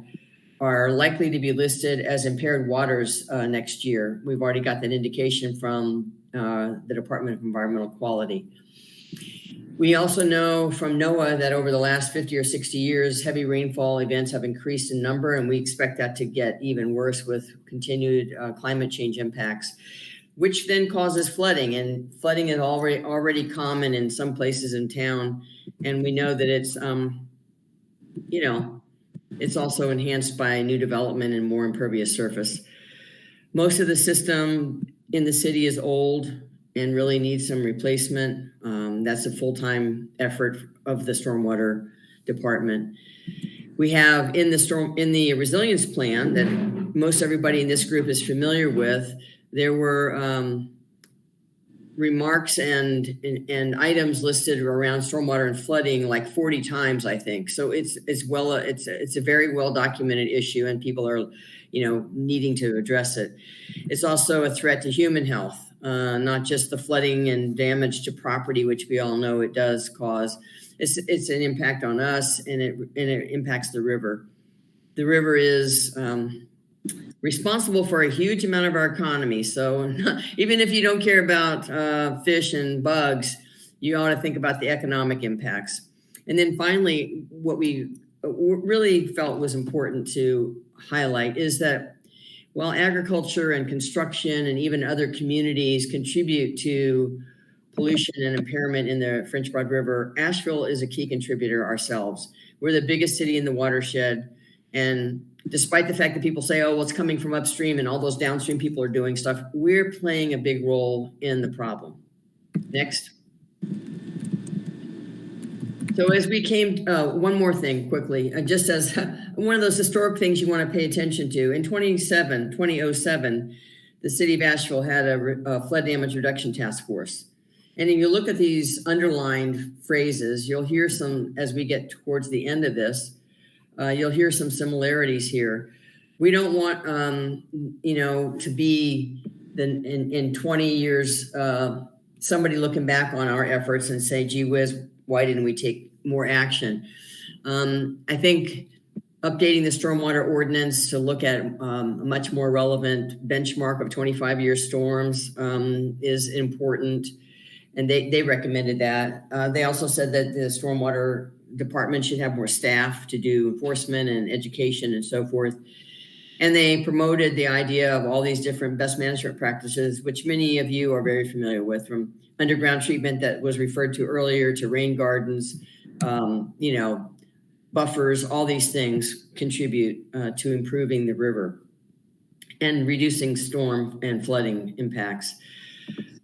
are likely to be listed as impaired waters next year. We've already got that indication from the Department of Environmental Quality. We also know from NOAA that over the last 50 or 60 years, heavy rainfall events have increased in number, and we expect that to get even worse with continued climate change impacts, which then causes flooding. And flooding is already common in some places in town. And we know that it's, it's also enhanced by new development and more impervious surface. Most of the system in the city is old and really needs some replacement. That's a full-time effort of the Stormwater Department. We have in the resilience plan that most everybody in this group is familiar with, there were remarks and items listed around stormwater and flooding like 40 times, I think. So it's a very well documented issue, and people are, needing to address it. It's also a threat to human health, not just the flooding and damage to property, which we all know it does cause. It's an impact on us, and it impacts the river. The river is responsible for a huge amount of our economy. So even if you don't care about fish and bugs, you ought to think about the economic impacts. And then finally, what we really felt was important to highlight is that while agriculture and construction and even other communities contribute to pollution and impairment in the French Broad River, Asheville is a key contributor ourselves. We're the biggest city in the watershed. And despite the fact that people say, it's coming from upstream and all those downstream people are doing stuff, we're playing a big role in the problem. Next. So as we came, one more thing quickly, just as one of those historic things you want to pay attention to. In 2007, the city of Asheville had a flood damage reduction task force. And if you look at these underlined phrases, you'll hear some, as we get towards the end of this, you'll hear some similarities here. We don't want, to be in 20 years, somebody looking back on our efforts and say, gee whiz, why didn't we take more action? I think updating the Stormwater Ordinance to look at a much more relevant benchmark of 25-year storms is important. And they recommended that. They also said that the Stormwater Department should have more staff to do enforcement and education and so forth. And they promoted the idea of all these different best management practices, which many of you are very familiar with, from underground treatment that was referred to earlier to rain gardens, buffers. All these things contribute to improving the river and reducing storm and flooding impacts.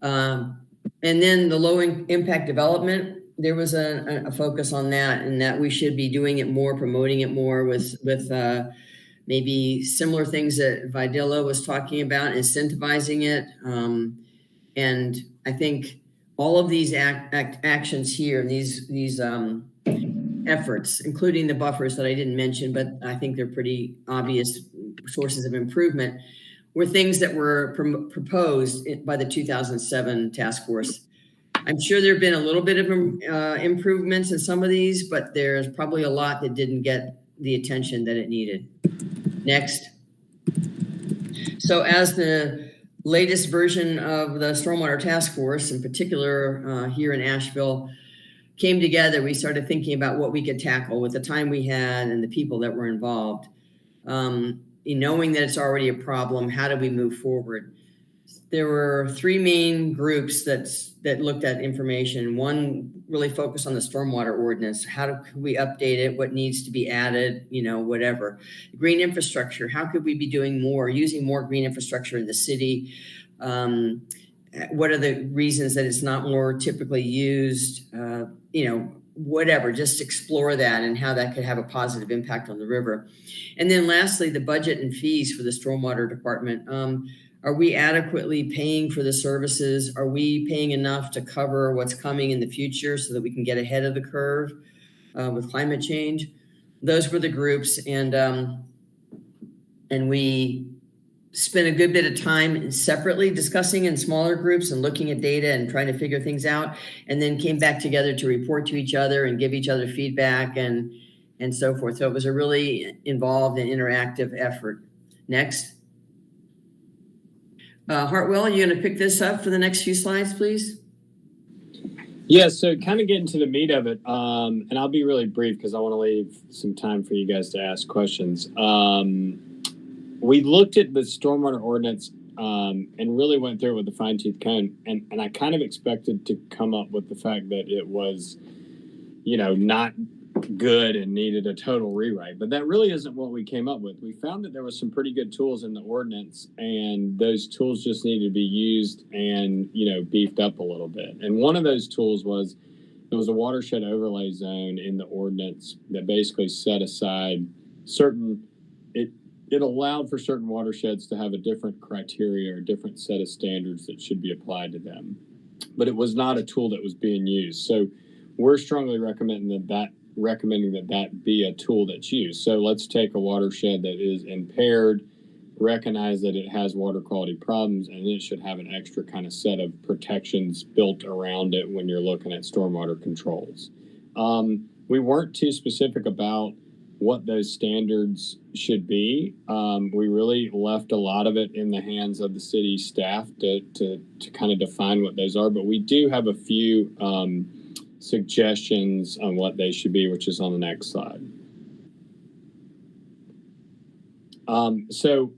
And then the low impact development, there was a focus on that, and that we should be doing it more, promoting it more with maybe similar things that Videla was talking about, incentivizing it. And I think all of these actions here, and these efforts, including the buffers that I didn't mention, but I think they're pretty obvious sources of improvement, were things that were proposed by the 2007 task force. I'm sure there have been a little bit of improvements in some of these, but there's probably a lot that didn't get the attention that it needed. Next. So as the latest version of the Stormwater Task Force, in particular here in Asheville, came together, we started thinking about what we could tackle with the time we had and the people that were involved. Knowing that it's already a problem, how do we move forward? There were three main groups that looked at information. One really focused on the Stormwater Ordinance. How could we update it? What needs to be added? Whatever. Green infrastructure. How could we be doing more, using more green infrastructure in the city? What are the reasons that it's not more typically used? Whatever, just explore that and how that could have a positive impact on the river. And then lastly, the budget and fees for the Stormwater Department. Are we adequately paying for the services? Are we paying enough to cover what's coming in the future so that we can get ahead of the curve with climate change? Those were the groups, and we spent a good bit of time separately discussing in smaller groups and looking at data and trying to figure things out, and then came back together to report to each other and give each other feedback and so forth. So it was a really involved and interactive effort. Next. Hartwell, are you going to pick this up for the next few slides, please? Yeah, so kind of getting to the meat of it, and I'll be really brief because I want to leave some time for you guys to ask questions. We looked at the Stormwater Ordinance and really went through it with a fine-tooth comb, and I kind of expected to come up with the fact that it was, not good and needed a total rewrite, but that really isn't what we came up with. We found that there was some pretty good tools in the ordinance, and those tools just needed to be used and beefed up a little bit. And one of those tools was there was a watershed overlay zone in the ordinance that basically set aside it allowed for certain watersheds to have a different criteria or different set of standards that should be applied to them, but it was not a tool that was being used. So we're strongly recommending that be a tool that's used. So let's take a watershed that is impaired, recognize that it has water quality problems, and it should have an extra kind of set of protections built around it when you're looking at stormwater controls. We weren't too specific about what those standards should be. We really left a lot of it in the hands of the city staff to kind of define what those are, but we do have a few suggestions on what they should be, which is on the next slide. So,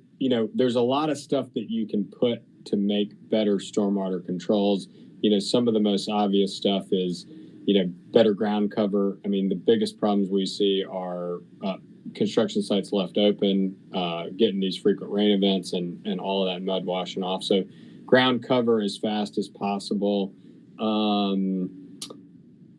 there's a lot of stuff that you can put to make better stormwater controls. Some of the most obvious stuff is, better ground cover. I mean, the biggest problems we see are construction sites left open, getting these frequent rain events and all of that mud washing off. So ground cover as fast as possible.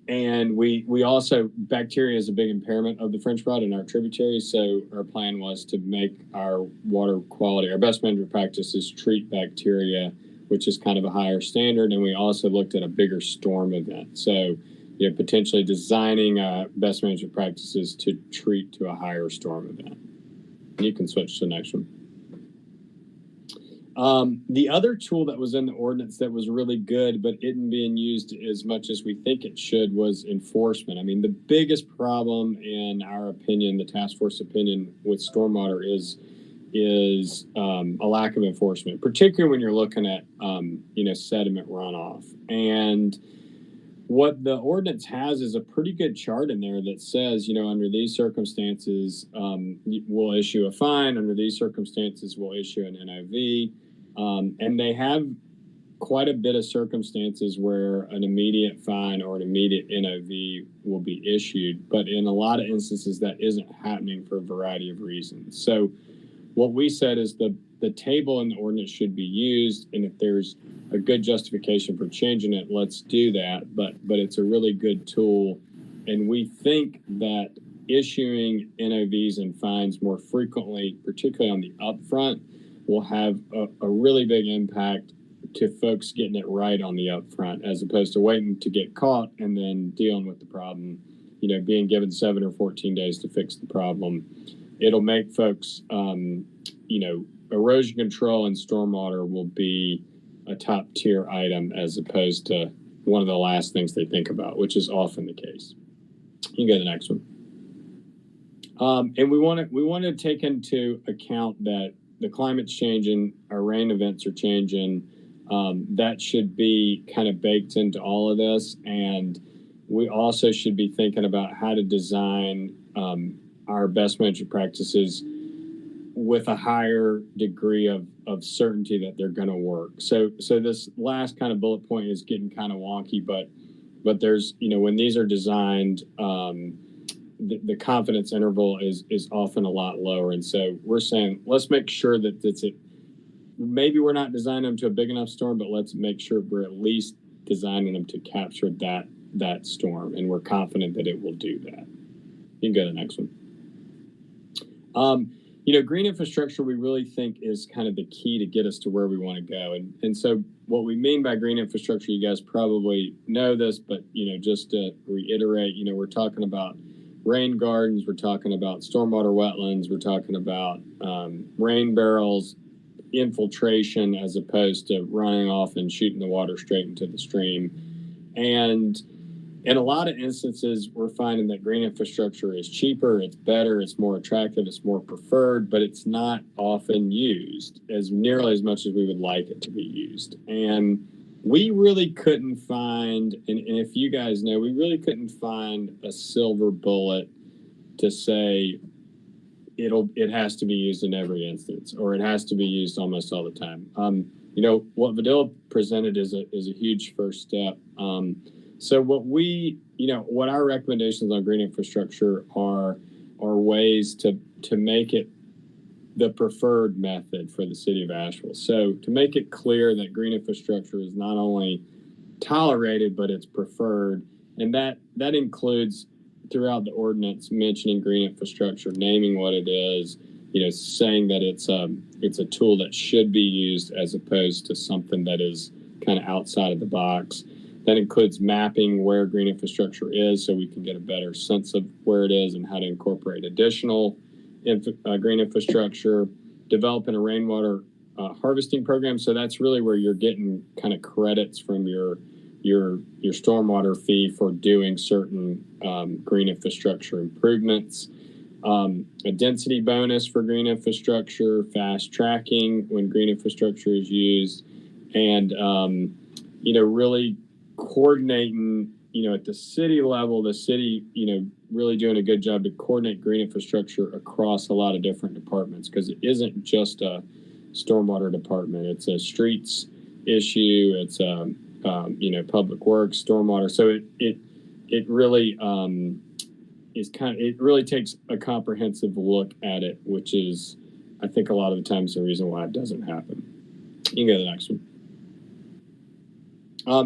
And we also, bacteria is a big impairment of the French Broad and our tributaries. So our plan was to make our water quality, our best management practices, treat bacteria, which is kind of a higher standard. And we also looked at a bigger storm event. So, potentially designing best management practices to treat to a higher storm event. You can switch to the next one. The other tool that was in the ordinance that was really good, but isn't being used as much as we think it should, was enforcement. I mean, the biggest problem, in our opinion, the task force opinion, with stormwater is a lack of enforcement, particularly when you're looking at sediment runoff. And what the ordinance has is a pretty good chart in there that says, under these circumstances, we'll issue a fine. Under these circumstances, we'll issue an NOV. And they have quite a bit of circumstances where an immediate fine or an immediate NOV will be issued. But in a lot of instances, that isn't happening for a variety of reasons. So what we said is the table in the ordinance should be used, and if there's a good justification for changing it, let's do that. But it's a really good tool, and we think that issuing NOVs and fines more frequently, particularly on the upfront, will have a really big impact to folks getting it right on the upfront, as opposed to waiting to get caught and then dealing with the problem, being given 7 or 14 days to fix the problem. It'll make folks, erosion control and stormwater will be a top tier item, as opposed to one of the last things they think about, which is often the case. You can go to the next one. And we want to take into account that the climate's changing, our rain events are changing. That should be kind of baked into all of this. And we also should be thinking about how to design our best management practices with a higher degree of certainty that they're going to work. So this last kind of bullet point is getting kind of wonky, but there's, when these are designed, the confidence interval is often a lot lower. And so we're saying, let's make sure that maybe we're not designing them to a big enough storm, but let's make sure we're at least designing them to capture that storm. And we're confident that it will do that. You can go to the next one. Green infrastructure, we really think is kind of the key to get us to where we want to go. And so what we mean by green infrastructure, you guys probably know this, but, just to reiterate, we're talking about rain gardens, we're talking about stormwater wetlands, we're talking about rain barrels, infiltration, as opposed to running off and shooting the water straight into the stream. And in a lot of instances, we're finding that green infrastructure is cheaper, it's better, it's more attractive, it's more preferred, but it's not often used as nearly as much as we would like it to be used. And we really couldn't find, and if you guys know, we really couldn't find a silver bullet to say it has to be used in every instance, or it has to be used almost all the time. What Vidal presented is a huge first step. So what our recommendations on green infrastructure are ways to make it the preferred method for the city of Asheville. So to make it clear that green infrastructure is not only tolerated, but it's preferred. And that includes throughout the ordinance mentioning green infrastructure, naming what it is, saying that it's a tool that should be used as opposed to something that is kind of outside of the box. That includes mapping where green infrastructure is so we can get a better sense of where it is and how to incorporate additional green infrastructure, developing a rainwater harvesting program. So that's really where you're getting kind of credits from your stormwater fee for doing certain green infrastructure improvements. A density bonus for green infrastructure, fast tracking when green infrastructure is used, and really coordinating, at the city level, the city, really doing a good job to coordinate green infrastructure across a lot of different departments, because it isn't just a stormwater department. It's a streets issue. It's public works, stormwater. So it really it really takes a comprehensive look at it, which is, I think, a lot of the times the reason why it doesn't happen. You can go to the next one.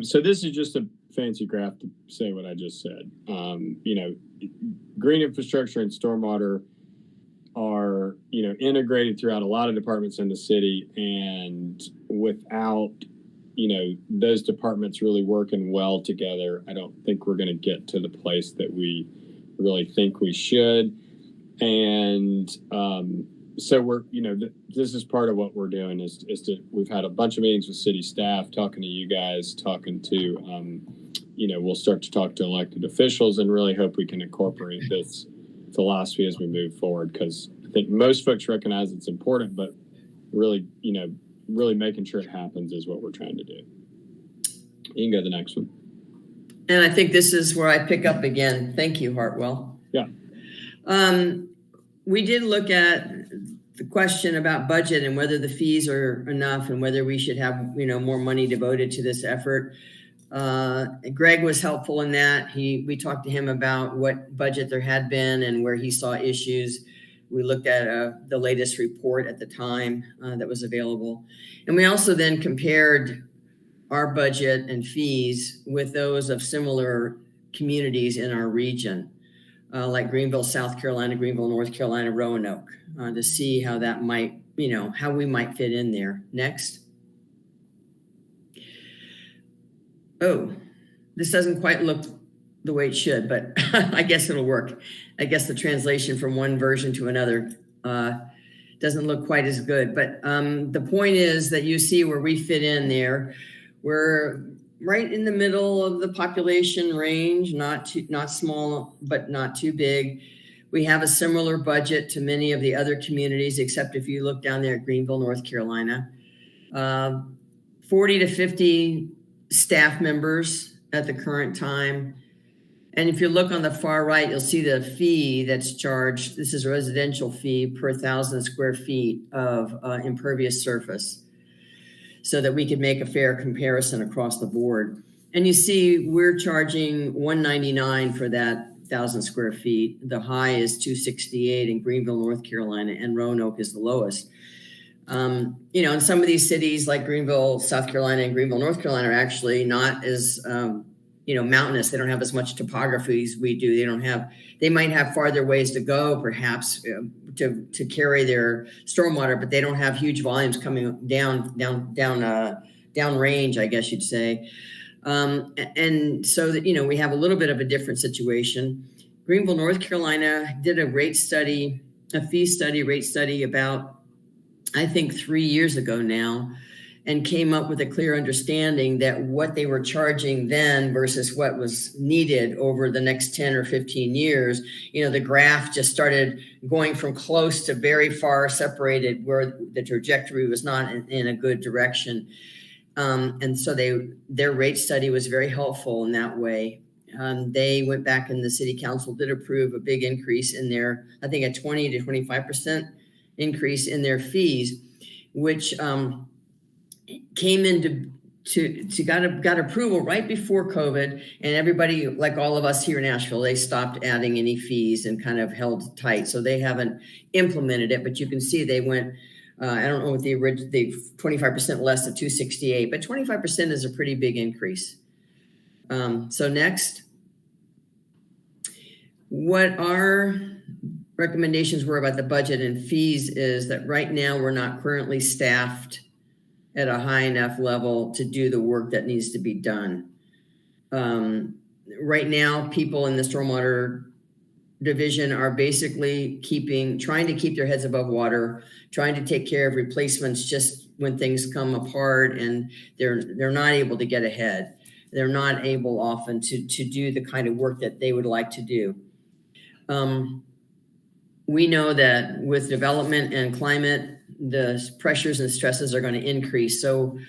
So this is just a fancy graph to say what I just said. Green infrastructure and stormwater are, integrated throughout a lot of departments in the city, and without, those departments really working well together, I don't think we're going to get to the place that we really think we should. And, so we're, this is part of what we're doing we've had a bunch of meetings with city staff, talking to you guys, talking to, we'll start to talk to elected officials and really hope we can incorporate this philosophy as we move forward. Because I think most folks recognize it's important, but really, really making sure it happens is what we're trying to do. You can go to the next one. And I think this is where I pick up again. Thank you, Hartwell. Yeah. We did look at the question about budget and whether the fees are enough and whether we should have, more money devoted to this effort. Greg was helpful in that. We talked to him about what budget there had been and where he saw issues. We looked at the latest report at the time that was available. And we also then compared our budget and fees with those of similar communities in our region, like Greenville, South Carolina, Greenville, North Carolina, Roanoke, to see how that might, how we might fit in there. Next. Oh, this doesn't quite look the way it should, but I guess it'll work. I guess the translation from one version to another doesn't look quite as good. But the point is that you see where we fit in there. We're right in the middle of the population range, not small, but not too big. We have a similar budget to many of the other communities, except if you look down there at Greenville, North Carolina. 40 to 50 staff members at the current time. And if you look on the far right, you'll see the fee that's charged. This is a residential fee per 1,000 square feet of impervious surface, so that we could make a fair comparison across the board. And you see we're charging $199 for that 1,000 square feet. The high is $268 in Greenville, North Carolina, and Roanoke is the lowest. In some of these cities like Greenville, South Carolina, and Greenville, North Carolina are actually not as, mountainous. They don't have as much topography as we do. They might have farther ways to go, perhaps, to carry their stormwater, but they don't have huge volumes coming down range, I guess you'd say. And so that, we have a little bit of a different situation. Greenville, North Carolina did a rate study about, I think 3 years ago now, and came up with a clear understanding that what they were charging then versus what was needed over the next 10 or 15 years, the graph just started going from close to very far separated, where the trajectory was not in a good direction. And so their rate study was very helpful in that way. They went back and the city council did approve a big increase in their, I think a 20 to 25% increase in their fees, which came into got approval right before COVID, and everybody, like all of us here in Asheville, they stopped adding any fees and kind of held tight. So they haven't implemented it, but you can see they went, I don't know what the 25% less than $268, but 25% is a pretty big increase. So next, what our recommendations were about the budget and fees is that right now we're not currently staffed at a high enough level to do the work that needs to be done. Right now, people in the stormwater division are basically trying to keep their heads above water, trying to take care of replacements just when things come apart, and they're not able to get ahead. They're not able often to do the kind of work that they would like to do. We know that with development and climate, the pressures and stresses are going to increase. So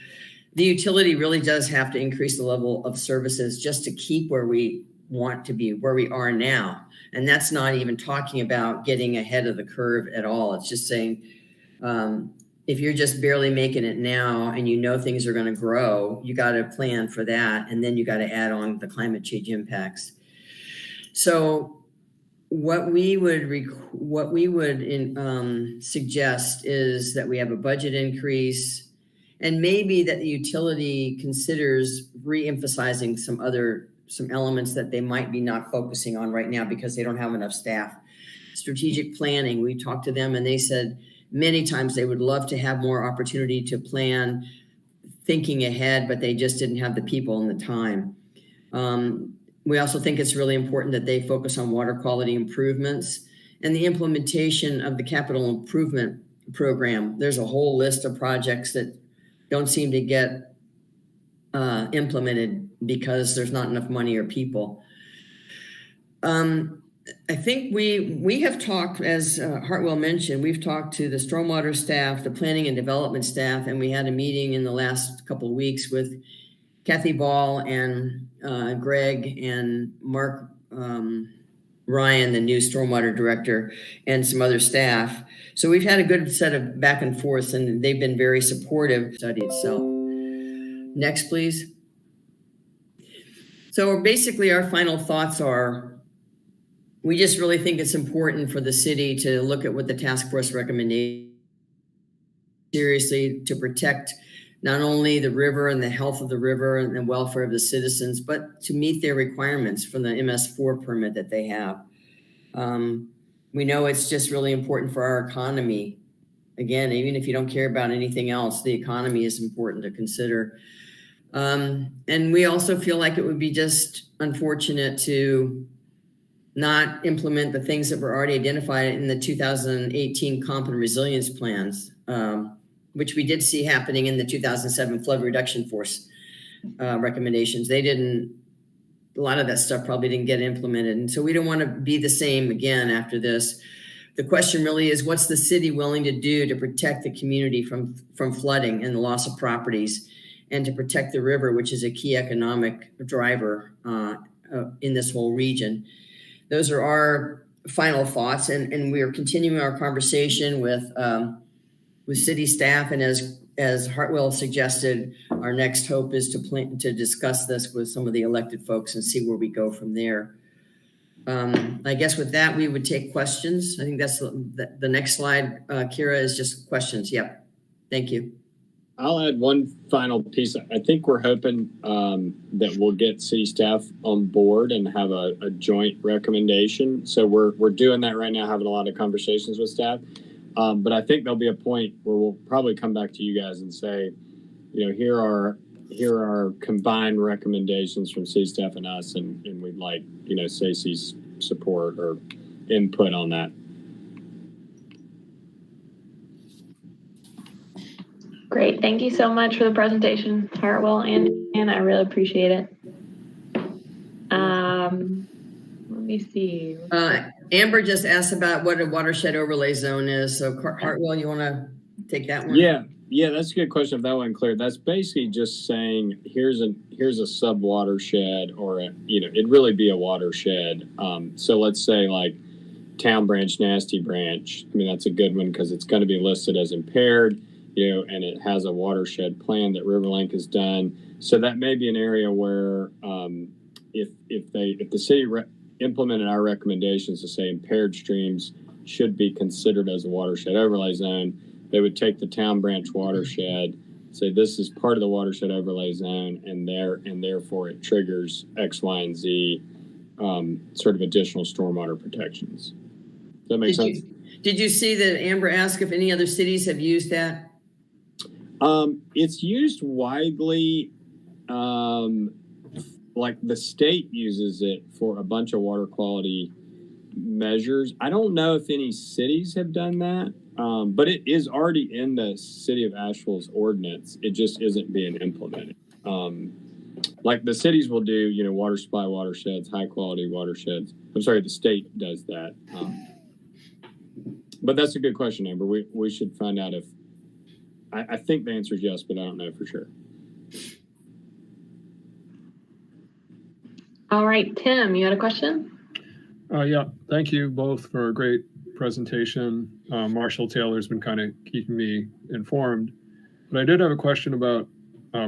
the utility really does have to increase the level of services just to keep where we want to be, where we are now. And that's not even talking about getting ahead of the curve at all. It's just saying, if you're just barely making it now and things are going to grow, you got to plan for that. And then you got to add on the climate change impacts. So what we would suggest is that we have a budget increase, and maybe that the utility considers re-emphasizing some elements that they might be not focusing on right now because they don't have enough staff. Strategic planning, we talked to them and they said many times they would love to have more opportunity to plan thinking ahead, but they just didn't have the people and the time. We also think it's really important that they focus on water quality improvements and the implementation of the capital improvement program. There's a whole list of projects that don't seem to get implemented because there's not enough money or people. I think we have talked, as Hartwell mentioned, we've talked to the stormwater staff, the planning and development staff, and we had a meeting in the last couple of weeks with Kathy Ball and Greg and Mark Ryan, the new stormwater director, and some other staff. So we've had a good set of back and forth, and they've been very supportive of the study itself. Next, please. So basically our final thoughts are, we just really think it's important for the city to look at what the task force recommendation seriously to protect not only the river and the health of the river and the welfare of the citizens, but to meet their requirements from the MS4 permit that they have. We know it's just really important for our economy. Again, even if you don't care about anything else, the economy is important to consider. And we also feel like it would be just unfortunate to not implement the things that were already identified in the 2018 comp and resilience plans, which we did see happening in the 2007 flood reduction force recommendations. A lot of that stuff probably didn't get implemented. And so we don't want to be the same again after this. The question really is, what's the city willing to do to protect the community from flooding and the loss of properties, and to protect the river, which is a key economic driver in this whole region? Those are our final thoughts, and we are continuing our conversation with city staff. And as Hartwell suggested, our next hope is to discuss this with some of the elected folks and see where we go from there. I guess with that, we would take questions. I think that's the next slide, Kira, is just questions. Yep. Thank you. I'll add one final piece. I think we're hoping that we'll get city staff on board and have a joint recommendation. So we're doing that right now, having a lot of conversations with staff. But I think there'll be a point where we'll probably come back to you guys and say, here are combined recommendations from city staff and us, and we'd like, Stacey's support or input on that. Great. Thank you so much for the presentation, Hartwell and I really appreciate it. Let me see. Amber just asked about what a watershed overlay zone is. So Hartwell, you want to take that one? Yeah, that's a good question. If that wasn't clear, that's basically just saying here's a sub watershed, or it'd really be a watershed. So let's say like Town Branch, Nasty Branch. I mean, that's a good one because it's going to be listed as impaired, and it has a watershed plan that Riverlink has done. So that may be an area where if the city implemented our recommendations to say impaired streams should be considered as a watershed overlay zone, they would take the Town Branch watershed, say this is part of the watershed overlay zone, and therefore it triggers X, Y, and Z sort of additional stormwater protections. Does that make sense? Did you see that Amber asked if any other cities have used that? It's used widely. Like the state uses it for a bunch of water quality measures. I don't know if any cities have done that, but it is already in the city of Asheville's ordinance. It just isn't being implemented. Like the cities will do, water supply watersheds, high quality watersheds. I'm sorry, the state does that. But that's a good question, Amber. We should find out if, I think the answer is yes, but I don't know for sure. All right, Tim, you had a question? Yeah, thank you both for a great presentation. Marshall Taylor's been kind of keeping me informed, but I did have a question about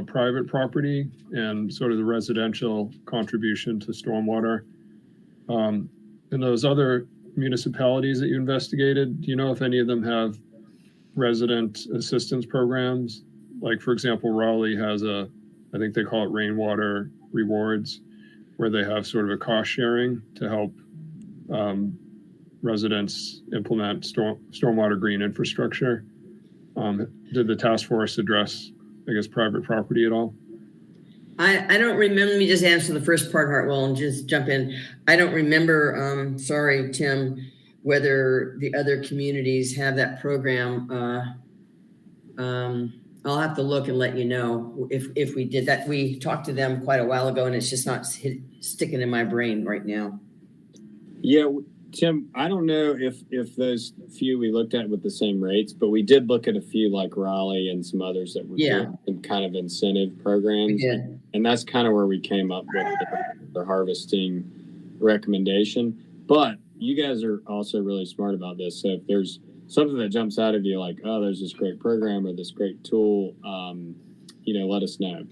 private property and sort of the residential contribution to stormwater. In those other municipalities that you investigated, do you know if any of them have resident assistance programs? Like, for example, Raleigh has I think they call it rainwater rewards, where they have sort of a cost sharing to help residents implement stormwater green infrastructure. Did the task force address, private property at all? I don't remember. Let me just answer the first part, Hartwell, and just jump in. I don't remember. Sorry, Tim. whether the other communities have that program. I'll have to look and let you know if we did that. We talked to them quite a while ago, and it's just not sticking in my brain right now. Yeah, Tim, I don't know if those few we looked at with the same rates, but we did look at a few like Raleigh and some others that were doing some kind of incentive programs. And that's kind of where we came up with the harvesting recommendation. But you guys are also really smart about this. So if there's something that jumps out of you like, oh, there's this great program or this great tool, let us know.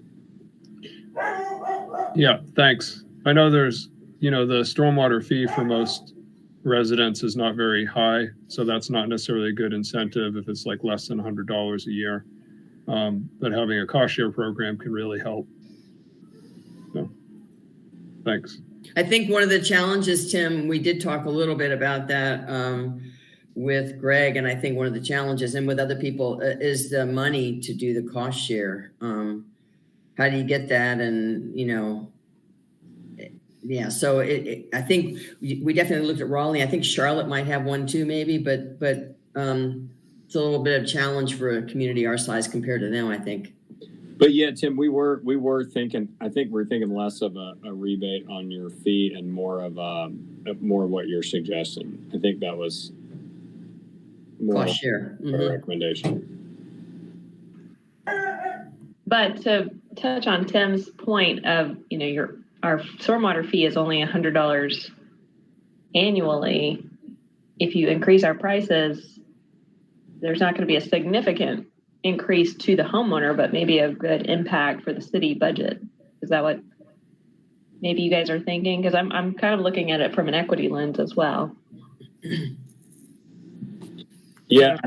Yeah, thanks. I know there's, the stormwater fee for most residents is not very high, so that's not necessarily a good incentive if it's like less than $100 a year. But having a cost share program can really help. So, thanks. I think one of the challenges, Tim, we did talk a little bit about that with Greg, and I think one of the challenges, and with other people, is the money to do the cost share. How do you get that? And, so I think we definitely looked at Raleigh. I think Charlotte might have one too, maybe, but it's a little bit of a challenge for a community our size compared to them, I think. But yeah, Tim, we were thinking. I think we're thinking less of a rebate on your fee and more of what you're suggesting. I think that was more cost share recommendation. But to touch on Tim's point of, our stormwater fee is only $100 annually. If you increase our prices, there's not going to be a significant increase to the homeowner, but maybe a good impact for the city budget. Is that what maybe you guys are thinking? Because I'm kind of looking at it from an equity lens as well. Yeah,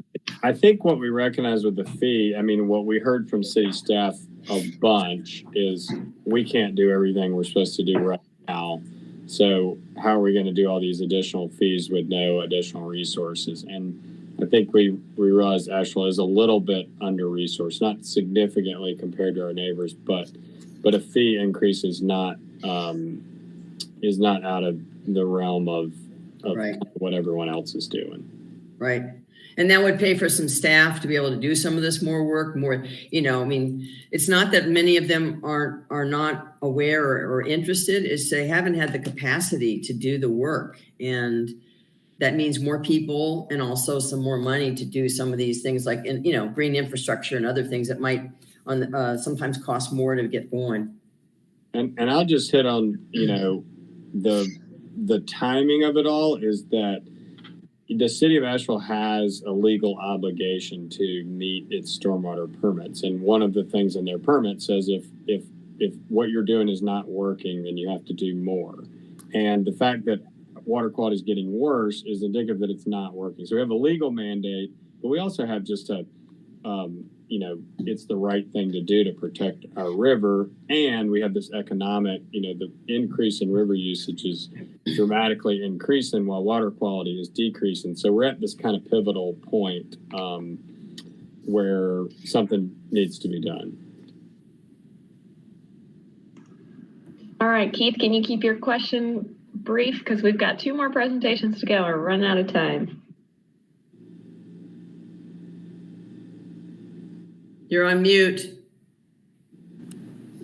I think what we recognize with the fee, what we heard from city staff a bunch is we can't do everything we're supposed to do right now. So how are we going to do all these additional fees with no additional resources? And I think we realized Asheville is a little bit under-resourced, not significantly compared to our neighbors, but a fee increase is not out of the realm of right. what everyone else is doing. Right. And that would pay for some staff to be able to do some of this more work, it's not that many of them are not aware or interested, it's they haven't had the capacity to do the work. And that means more people and also some more money to do some of these things like, green infrastructure and other things that might sometimes cost more to get going. And I'll just hit on, the timing of it all is that the city of Asheville has a legal obligation to meet its stormwater permits. And one of the things in their permit says if what you're doing is not working, then you have to do more. And the fact that water quality is getting worse is indicative that it's not working. So we have a legal mandate, but we also have just it's the right thing to do to protect our river. And we have this economic, the increase in river usage is dramatically increasing while water quality is decreasing. So we're at this kind of pivotal point where something needs to be done. All right, Keith, can you keep your question brief? Because we've got 2 more presentations to go. We're running out of time. You're on mute.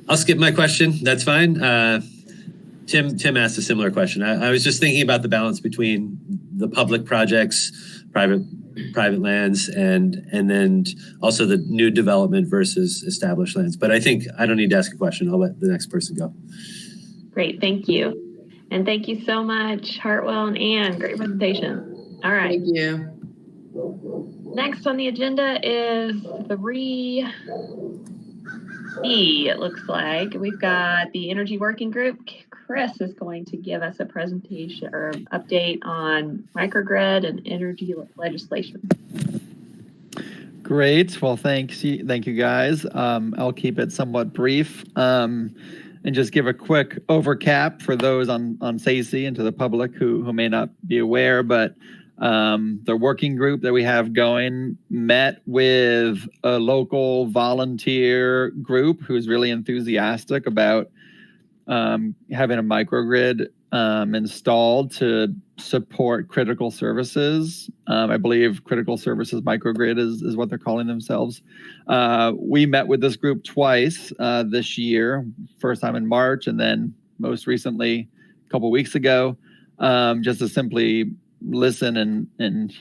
I'll skip my question. That's fine. Tim asked a similar question. I was just thinking about the balance between the public projects, private lands, and then also the new development versus established lands. But I think I don't need to ask a question. I'll let the next person go. Great, thank you. And thank you so much, Hartwell and Ann. Great presentation. All right. Thank you. Next on the agenda is 3E, it looks like. We've got the Energy Working Group. Chris is going to give us a presentation or update on microgrid and energy legislation. Great. Well, thank you guys. I'll keep it somewhat brief and just give a quick overcap for those on SACE and to the public who may not be aware, but the working group that we have going met with a local volunteer group who's really enthusiastic about having a microgrid installed to support critical services. I believe critical services microgrid is what they're calling themselves. We met with this group twice this year, first time in March, and then most recently a couple weeks ago, just to simply listen and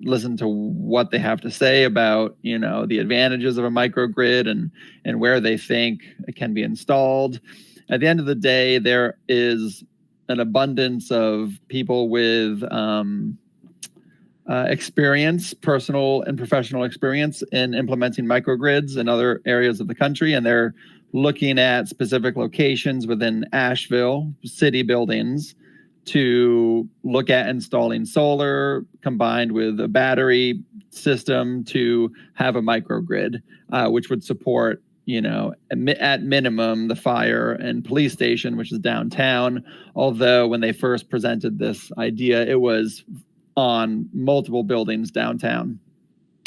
listen to what they have to say about, the advantages of a microgrid and where they think it can be installed. At the end of the day, there is an abundance of people with experience, personal and professional experience in implementing microgrids in other areas of the country, and they're looking at specific locations within Asheville, city buildings, to look at installing solar combined with a battery system to have a microgrid, which would support, at minimum, the fire and police station, which is downtown. Although when they first presented this idea, it was on multiple buildings downtown.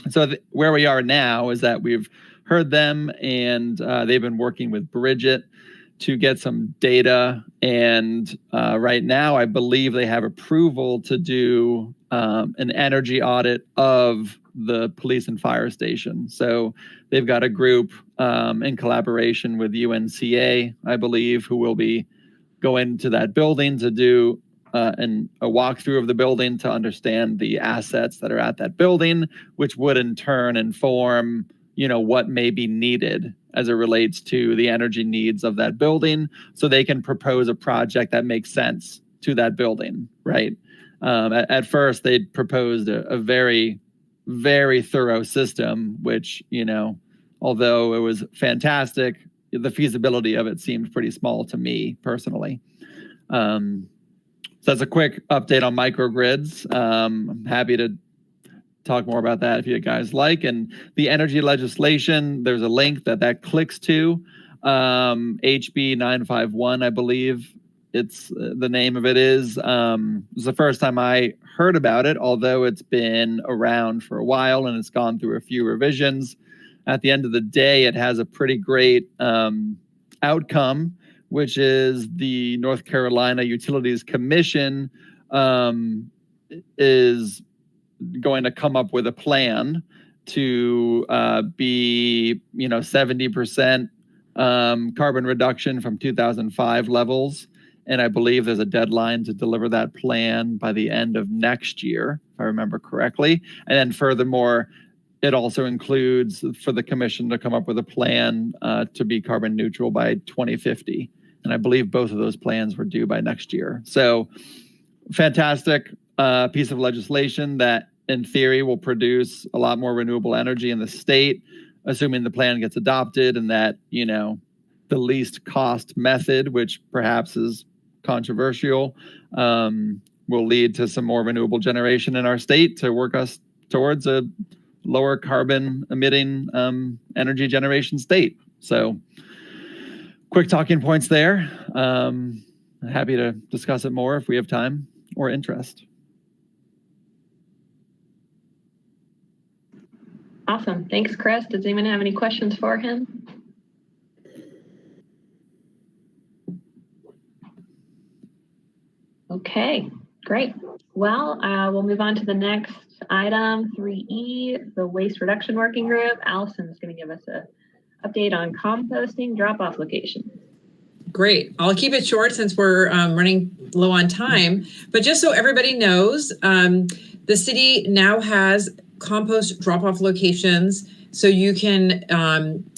So where we are now is that we've heard them, and they've been working with Bridget to get some data. And right now, I believe they have approval to do an energy audit of the police and fire station. So they've got a group in collaboration with UNCA, I believe, who will be going to that building to do a walkthrough of the building to understand the assets that are at that building, which would in turn inform, what may be needed as it relates to the energy needs of that building, so they can propose a project that makes sense to that building, right? At first, they proposed a very, very thorough system, which, although it was fantastic, the feasibility of it seemed pretty small to me personally. So that's a quick update on microgrids. I'm happy to talk more about that if you guys like. And the energy legislation, there's a link that clicks to, HB 951, I believe it's the name of it is. It was the first time I heard about it, although it's been around for a while and it's gone through a few revisions. At the end of the day, it has a pretty great outcome, which is the North Carolina Utilities Commission is going to come up with a plan to be, 70% carbon reduction from 2005 levels. And I believe there's a deadline to deliver that plan by the end of next year, if I remember correctly. And then furthermore, it also includes for the commission to come up with a plan to be carbon neutral by 2050. And I believe both of those plans were due by next year. So fantastic piece of legislation that in theory will produce a lot more renewable energy in the state, assuming the plan gets adopted, and that, the least cost method, which perhaps is controversial, will lead to some more renewable generation in our state to work us towards a lower carbon emitting energy generation state. So quick talking points there. Happy to discuss it more if we have time or interest. Awesome. Thanks, Chris. Does anyone have any questions for him? Okay, great. Well, we'll move on to the next item, 3E, the Waste Reduction Working Group. Allison's going to give us an update on composting drop-off locations. Great. I'll keep it short since we're running low on time. But just so everybody knows, the city now has compost drop-off locations. So you can,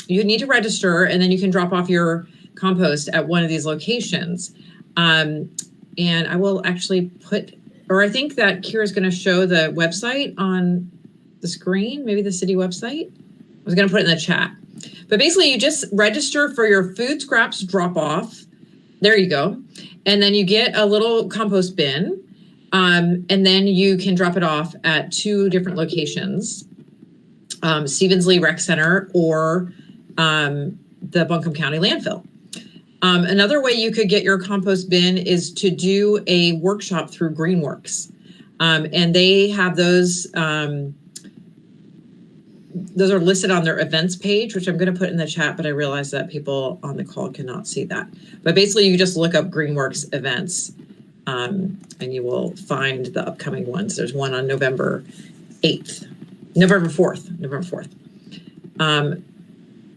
you need to register, and then you can drop off your compost at one of these locations. And I will actually put, or I think that Kira's going to show the website on the screen, maybe the city website. I was going to put it in the chat. But basically, you just register for your food scraps drop off. There you go. And then you get a little compost bin. And then you can drop it off at two different locations, Stevens-Lee Rec Center or the Buncombe County landfill. Another way you could get your compost bin is to do a workshop through Greenworks. And they have those those are listed on their events page, which I'm going to put in the chat, but I realize that people on the call cannot see that. But basically, you just look up Greenworks events, and you will find the upcoming ones. There's one on November 4th.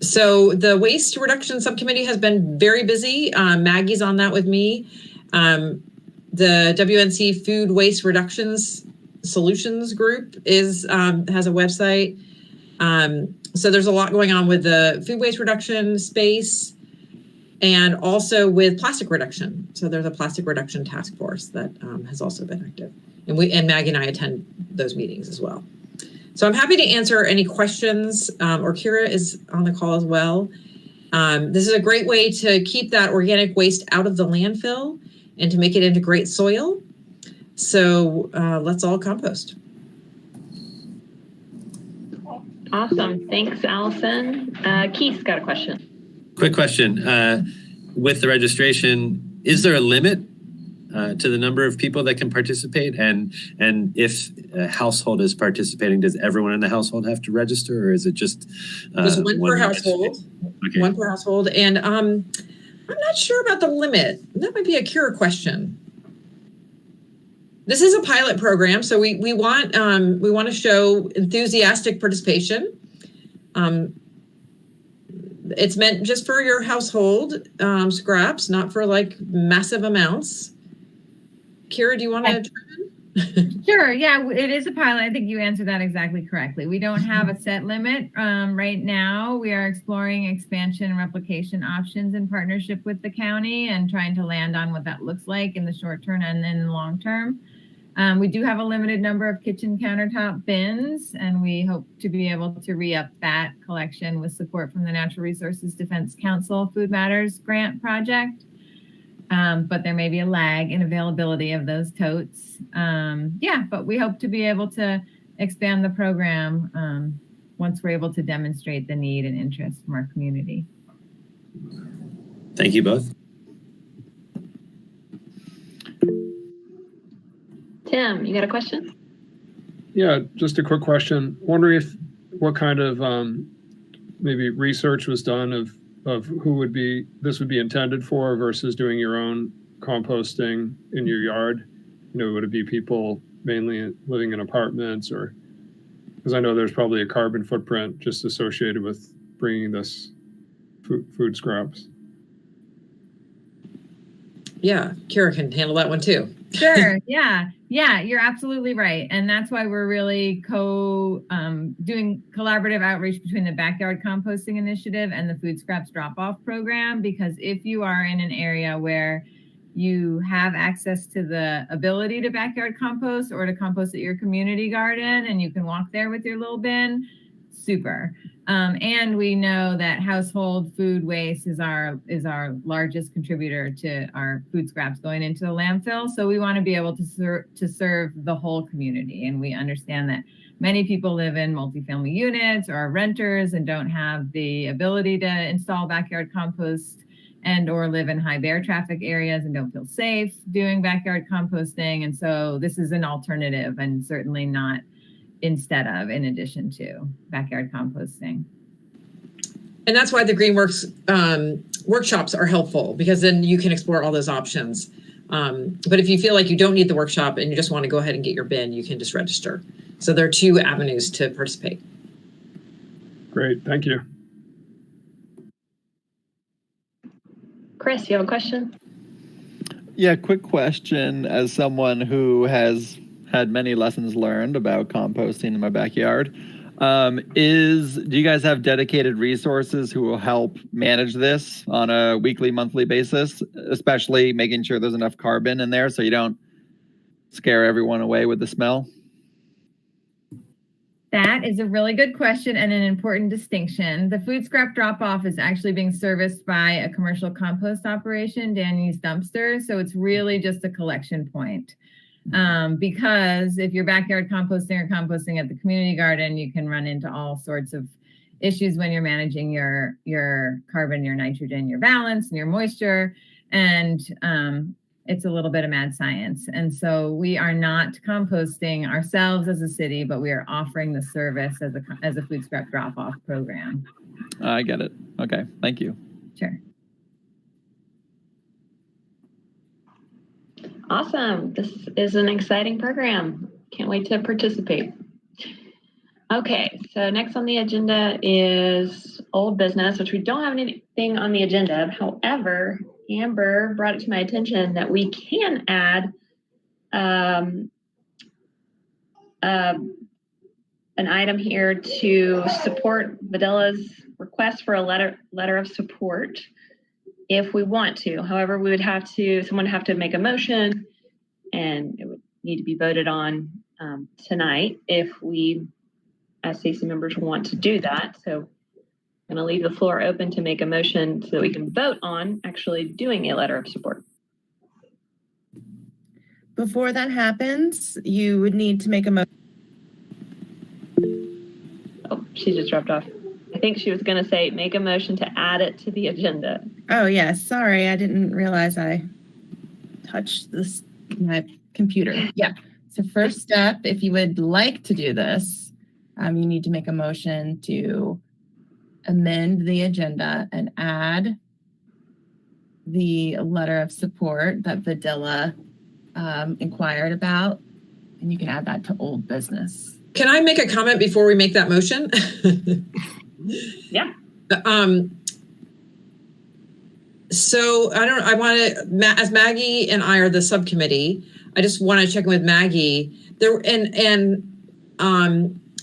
So the waste reduction subcommittee has been very busy. Maggie's on that with me. The WNC Food Waste Reductions Solutions Group has a website. So there's a lot going on with the food waste reduction space and also with plastic reduction. So there's a plastic reduction task force that has also been active. And Maggie and I attend those meetings as well. So I'm happy to answer any questions, or Kira is on the call as well. This is a great way to keep that organic waste out of the landfill and to make it into great soil. So let's all compost. Awesome. Thanks, Allison. Keith's got a question. Quick question. With the registration, is there a limit to the number of people that can participate? And if a household is participating, does everyone in the household have to register, or is it just one per household? Okay. One per household. And I'm not sure about the limit. That might be a Kira question. This is a pilot program, so we want to show enthusiastic participation. It's meant just for your household scraps, not for like massive amounts. Kira, do you want to chime in? Sure. Yeah, it is a pilot. I think you answered that exactly correctly. We don't have a set limit right now. We are exploring expansion and replication options in partnership with the county and trying to land on what that looks like in the short term and in the long term. We do have a limited number of kitchen countertop bins, and we hope to be able to re-up that collection with support from the Natural Resources Defense Council Food Matters grant project. But there may be a lag in availability of those totes. But we hope to be able to expand the program once we're able to demonstrate the need and interest from our community. Thank you both. Tim, you got a question? Yeah, just a quick question. Wondering what kind of maybe research was done of who this would be intended for versus doing your own composting in your yard. Would it be people mainly living in apartments, or because I know there's probably a carbon footprint just associated with bringing this food scraps. Yeah, Kira can handle that one too. Sure. Yeah, you're absolutely right. And that's why we're really doing collaborative outreach between the Backyard Composting Initiative and the Food Scraps Drop-Off Program, because if you are in an area where you have access to the ability to backyard compost or to compost at your community garden and you can walk there with your little bin, super. And we know that household food waste is our largest contributor to our food scraps going into the landfill. So we want to be able to serve the whole community. And we understand that many people live in multifamily units or are renters and don't have the ability to install backyard compost and or live in high bear traffic areas and don't feel safe doing backyard composting. And so this is an alternative and certainly not in addition to backyard composting. And that's why the Greenworks workshops are helpful, because then you can explore all those options. But if you feel like you don't need the workshop and you just want to go ahead and get your bin, you can just register. So there are two avenues to participate. Great, thank you. Chris, you have a question? Yeah, quick question. As someone who has had many lessons learned about composting in my backyard, do you guys have dedicated resources who will help manage this on a weekly, monthly basis, especially making sure there's enough carbon in there so you don't scare everyone away with the smell? That is a really good question and an important distinction. The food scrap drop-off is actually being serviced by a commercial compost operation, Danny's Dumpster. So it's really just a collection point. Because if you're backyard composting or composting at the community garden, you can run into all sorts of issues when you're managing your carbon, your nitrogen, your balance, and your moisture. And it's a little bit of mad science. And so we are not composting ourselves as a city, but we are offering the service as a food scrap drop-off program. I get it. Okay, thank you. Sure. Awesome. This is an exciting program. Can't wait to participate. Okay, so next on the agenda is old business, which we don't have anything on the agenda. However, Amber brought it to my attention that we can add an item here to support Vidilla's request for a letter of support if we want to. However, we would have to, someone would have to make a motion, and it would need to be voted on tonight if we, as CC members, want to do that. So I'm going to leave the floor open to make a motion so that we can vote on actually doing a letter of support. Before that happens, you would need to make a motion. Oh, she just dropped off. I think she was going to say make a motion to add it to the agenda. Oh, yes. Sorry, I didn't realize I touched my computer. Yeah. So first step, if you would like to do this, you need to make a motion to amend the agenda and add the letter of support that Vidilla inquired about, and you can add that to old business. Can I make a comment before we make that motion? Yeah. So I want to, as Maggie and I are the subcommittee, I just want to check in with Maggie there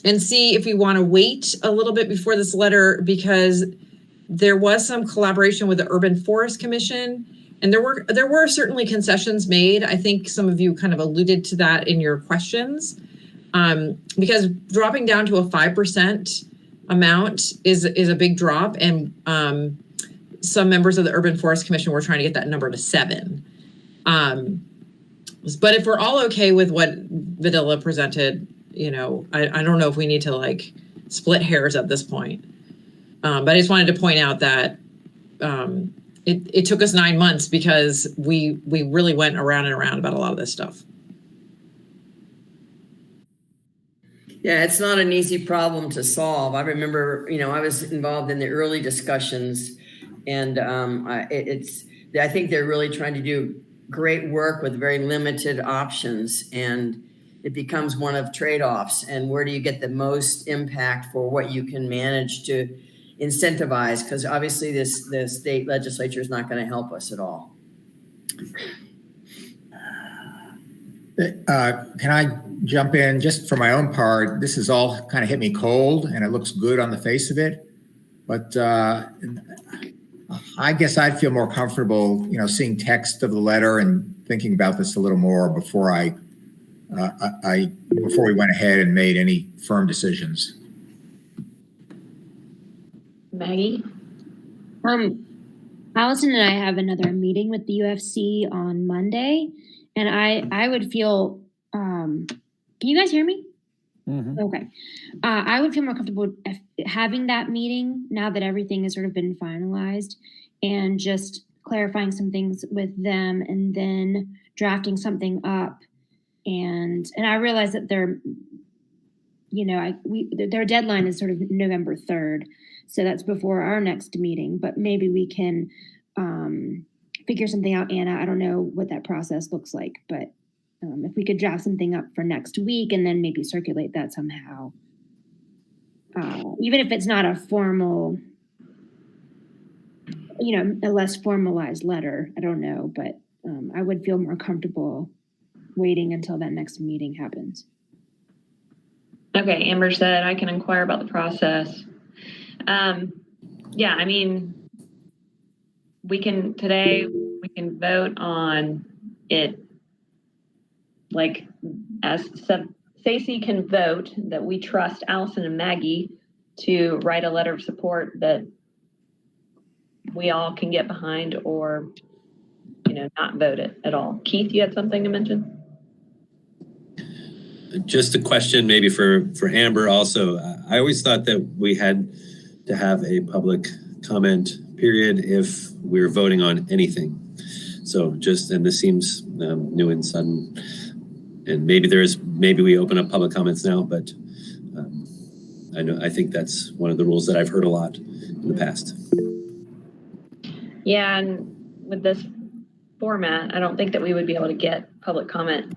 and see if we want to wait a little bit before this letter, because there was some collaboration with the Urban Forest Commission, and there were certainly concessions made. I think some of you kind of alluded to that in your questions, because dropping down to a 5% amount is a big drop, and some members of the Urban Forest Commission were trying to get that number to 7. But if we're all okay with what Vidilla presented, I don't know if we need to like split hairs at this point. But I just wanted to point out that it took us 9 months because we really went around and around about a lot of this stuff. Yeah, it's not an easy problem to solve. I remember, I was involved in the early discussions, and I think they're really trying to do great work with very limited options, and it becomes one of trade-offs. And where do you get the most impact for what you can manage to incentivize? Because obviously the state legislature is not going to help us at all. Can I jump in just for my own part? This has all kind of hit me cold, and it looks good on the face of it. But I guess I'd feel more comfortable, seeing text of the letter and thinking about this a little more before before we went ahead and made any firm decisions. Maggie? Allison and I have another meeting with the UFC on Monday, and I would feel, can you guys hear me? Mm-hmm. Okay. I would feel more comfortable having that meeting now that everything has sort of been finalized, and just clarifying some things with them, and then drafting something up. And I realize that their deadline is sort of November 3rd. So that's before our next meeting, but maybe we can figure something out, Anna. I don't know what that process looks like, but if we could draft something up for next week and then maybe circulate that somehow, even if it's not a formal, a less formalized letter, I don't know, but I would feel more comfortable waiting until that next meeting happens. Okay, Amber said I can inquire about the process. Yeah, I mean, we can vote on it, like, as Stacey can vote that we trust Allison and Maggie to write a letter of support that we all can get behind, or not vote it at all. Keith, you had something to mention? Just a question maybe for Amber also. I always thought that we had to have a public comment period if we're voting on anything. So and this seems new and sudden. And maybe we open up public comments now, but I think that's one of the rules that I've heard a lot in the past. Yeah, and with this format, I don't think that we would be able to get public comment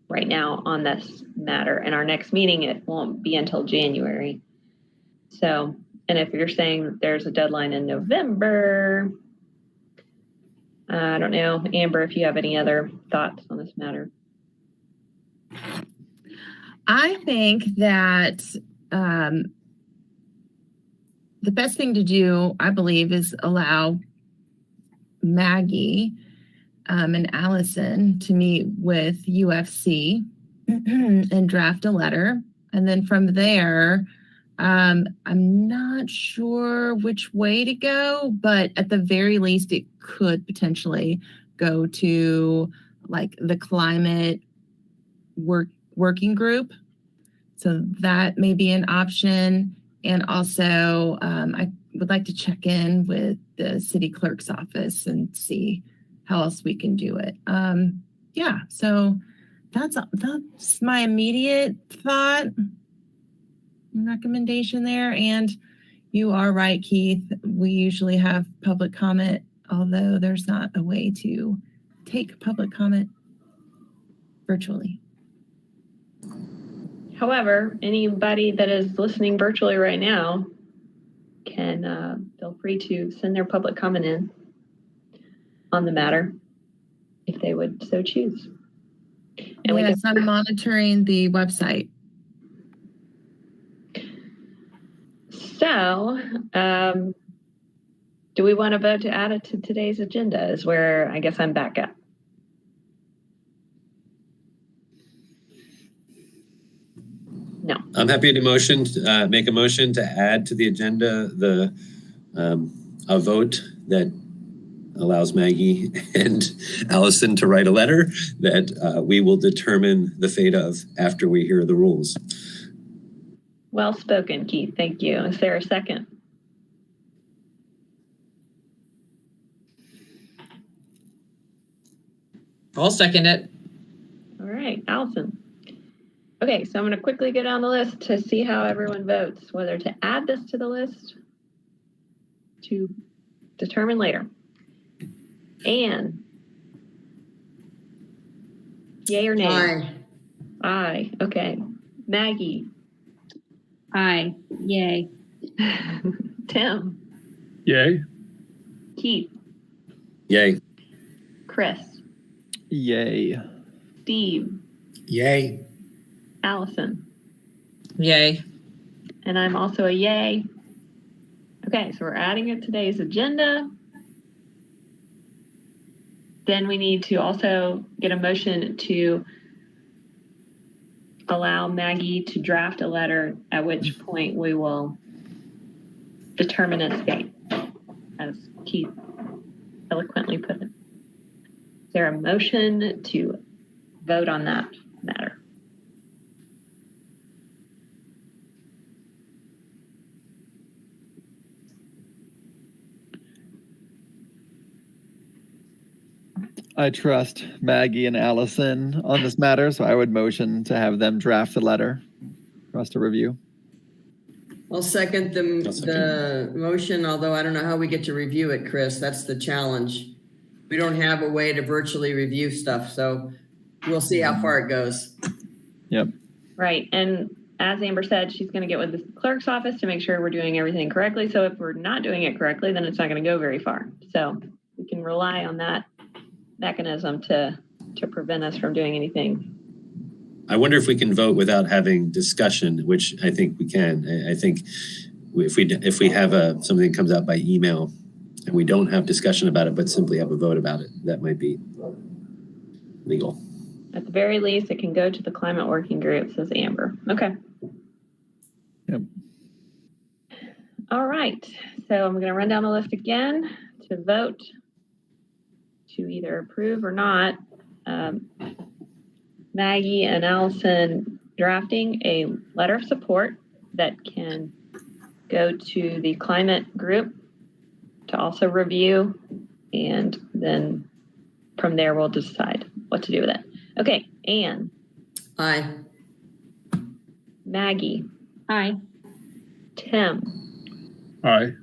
right now on this matter. And our next meeting, it won't be until January. So, and if you're saying there's a deadline in November, I don't know, Amber, if you have any other thoughts on this matter. I think that the best thing to do, I believe, is allow Maggie and Allison to meet with UFC and draft a letter. And then from there, I'm not sure which way to go, but at the very least, it could potentially go to like the climate working group. So that may be an option. And also, I would like to check in with the city clerk's office and see how else we can do it. Yeah, so that's my immediate thought and recommendation there. And you are right, Keith. We usually have public comment, although there's not a way to take public comment virtually. However, anybody that is listening virtually right now can feel free to send their public comment in on the matter if they would so choose. And yes, I'm monitoring the website. So, do we want to vote to add it to today's agenda is where I guess I'm back up. No. I'm happy to make a motion to add to the agenda a vote that allows Maggie and Allison to write a letter that we will determine the fate of after we hear the rules. Well spoken, Keith. Thank you. Is there a second? I'll second it. All right, Allison. Okay, so I'm going to quickly go down the list to see how everyone votes, whether to add this to the list to determine later. Anne. Yay or nay? Aye. Aye. Okay. Maggie. Aye. Yay. Tim. Yay. Keith. Yay. Chris. Yay. Steve. Yay. Allison. Yay. And I'm also a yay. Okay, so we're adding it to today's agenda. Then we need to also get a motion to allow Maggie to draft a letter, at which point we will determine its fate, as Keith eloquently put it. Is there a motion to vote on that matter? I trust Maggie and Allison on this matter, so I would motion to have them draft the letter for us to review. I'll second the motion, although I don't know how we get to review it, Chris. That's the challenge. We don't have a way to virtually review stuff, so we'll see how far it goes. Yep. Right, and as Amber said, she's going to get with the clerk's office to make sure we're doing everything correctly. So if we're not doing it correctly, then it's not going to go very far. So we can rely on that mechanism to prevent us from doing anything. I wonder if we can vote without having discussion, which I think we can. I think if we have something that comes out by email and we don't have discussion about it, but simply have a vote about it, that might be legal. At the very least, it can go to the climate working group, says Amber. Okay. Yep. All right. So I'm going to run down the list again to vote to either approve or not. Maggie and Allison drafting a letter of support that can go to the climate group to also review And then from there, we'll decide what to do with it. Okay, Anne. Aye. Maggie. Aye. Tim. Aye.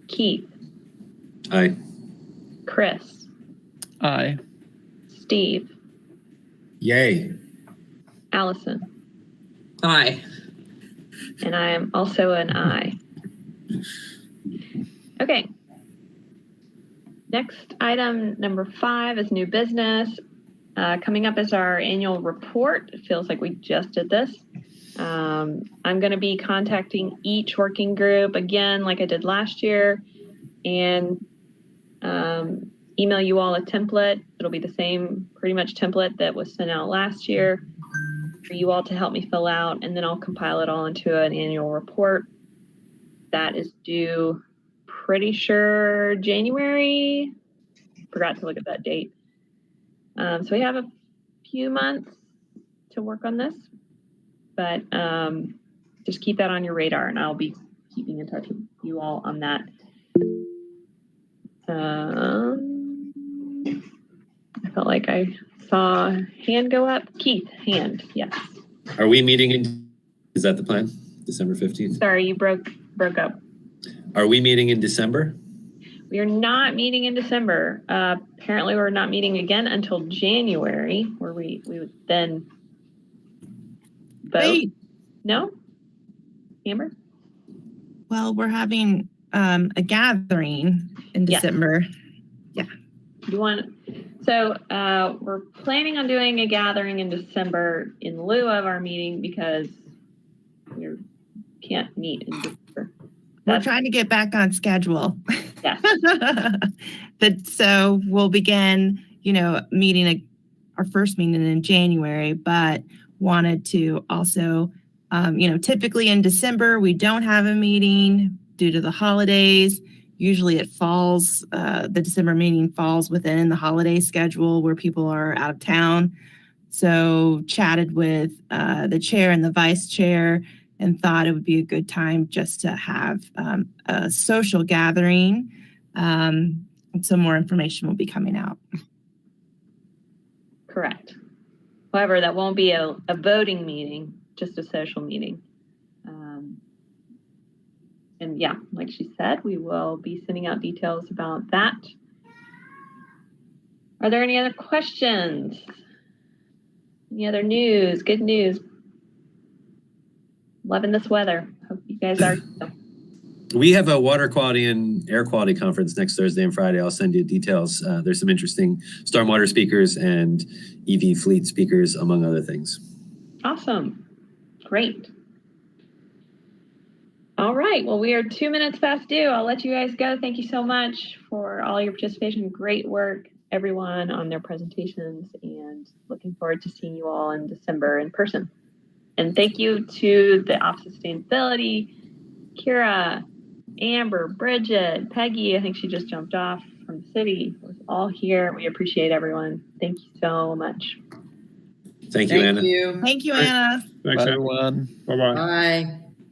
Keith. Aye. Chris. Aye. Steve. Yay. Allison. Aye. And I am also an aye. Okay. Next item, number 5, is new business. Coming up is our annual report. It feels like we just did this. I'm going to be contacting each working group again, like I did last year, and email you all a template. It'll be the same pretty much template that was sent out last year for you all to help me fill out, and then I'll compile it all into an annual report that is due pretty sure January. Forgot to look at that date. So we have a few months to work on this, but just keep that on your radar, and I'll be keeping in touch with you all on that. I felt like I saw a hand go up. Keith, hand, yes. Are we meeting in, is that the plan? December 15th? Sorry, you broke up. Are we meeting in December? We are not meeting in December. Apparently, we're not meeting again until January, where we would then vote. Wait. No? Amber? Well, we're having a gathering in Yes. December. You want? So we're planning on doing a gathering in December in lieu of our meeting because we can't meet in December. We're trying to get back on schedule. Yes. So we'll begin, meeting our first meeting in January, but wanted to also, typically in December, we don't have a meeting due to the holidays. Usually it falls, the December meeting falls within the holiday schedule where people are out of town. So chatted with the chair and the vice chair and thought it would be a good time just to have a social gathering. And some more information will be coming out. Correct. However, that won't be a voting meeting, just a social meeting. And yeah, like she said, we will be sending out details about that. Are there any other questions? Any other news? Good news. Loving this weather. Hope you guys are. We have a water quality and air quality conference next Thursday and Friday. I'll send you details. There's some interesting stormwater speakers and EV fleet speakers, among other things. Awesome. Great. All right. Well, we are 2 minutes past due. I'll let you guys go. Thank you so much for all your participation. Great work, everyone, on their presentations, and looking forward to seeing you all in December in person. And thank you to the Office of Sustainability, Kira, Amber, Bridget, Peggy. I think she just jumped off from the city. Was all here. We appreciate everyone. Thank you so much. Thank you, Anna. Thank you. Thank you, Anna. Thanks, Bye, everyone. Bye-bye. Bye.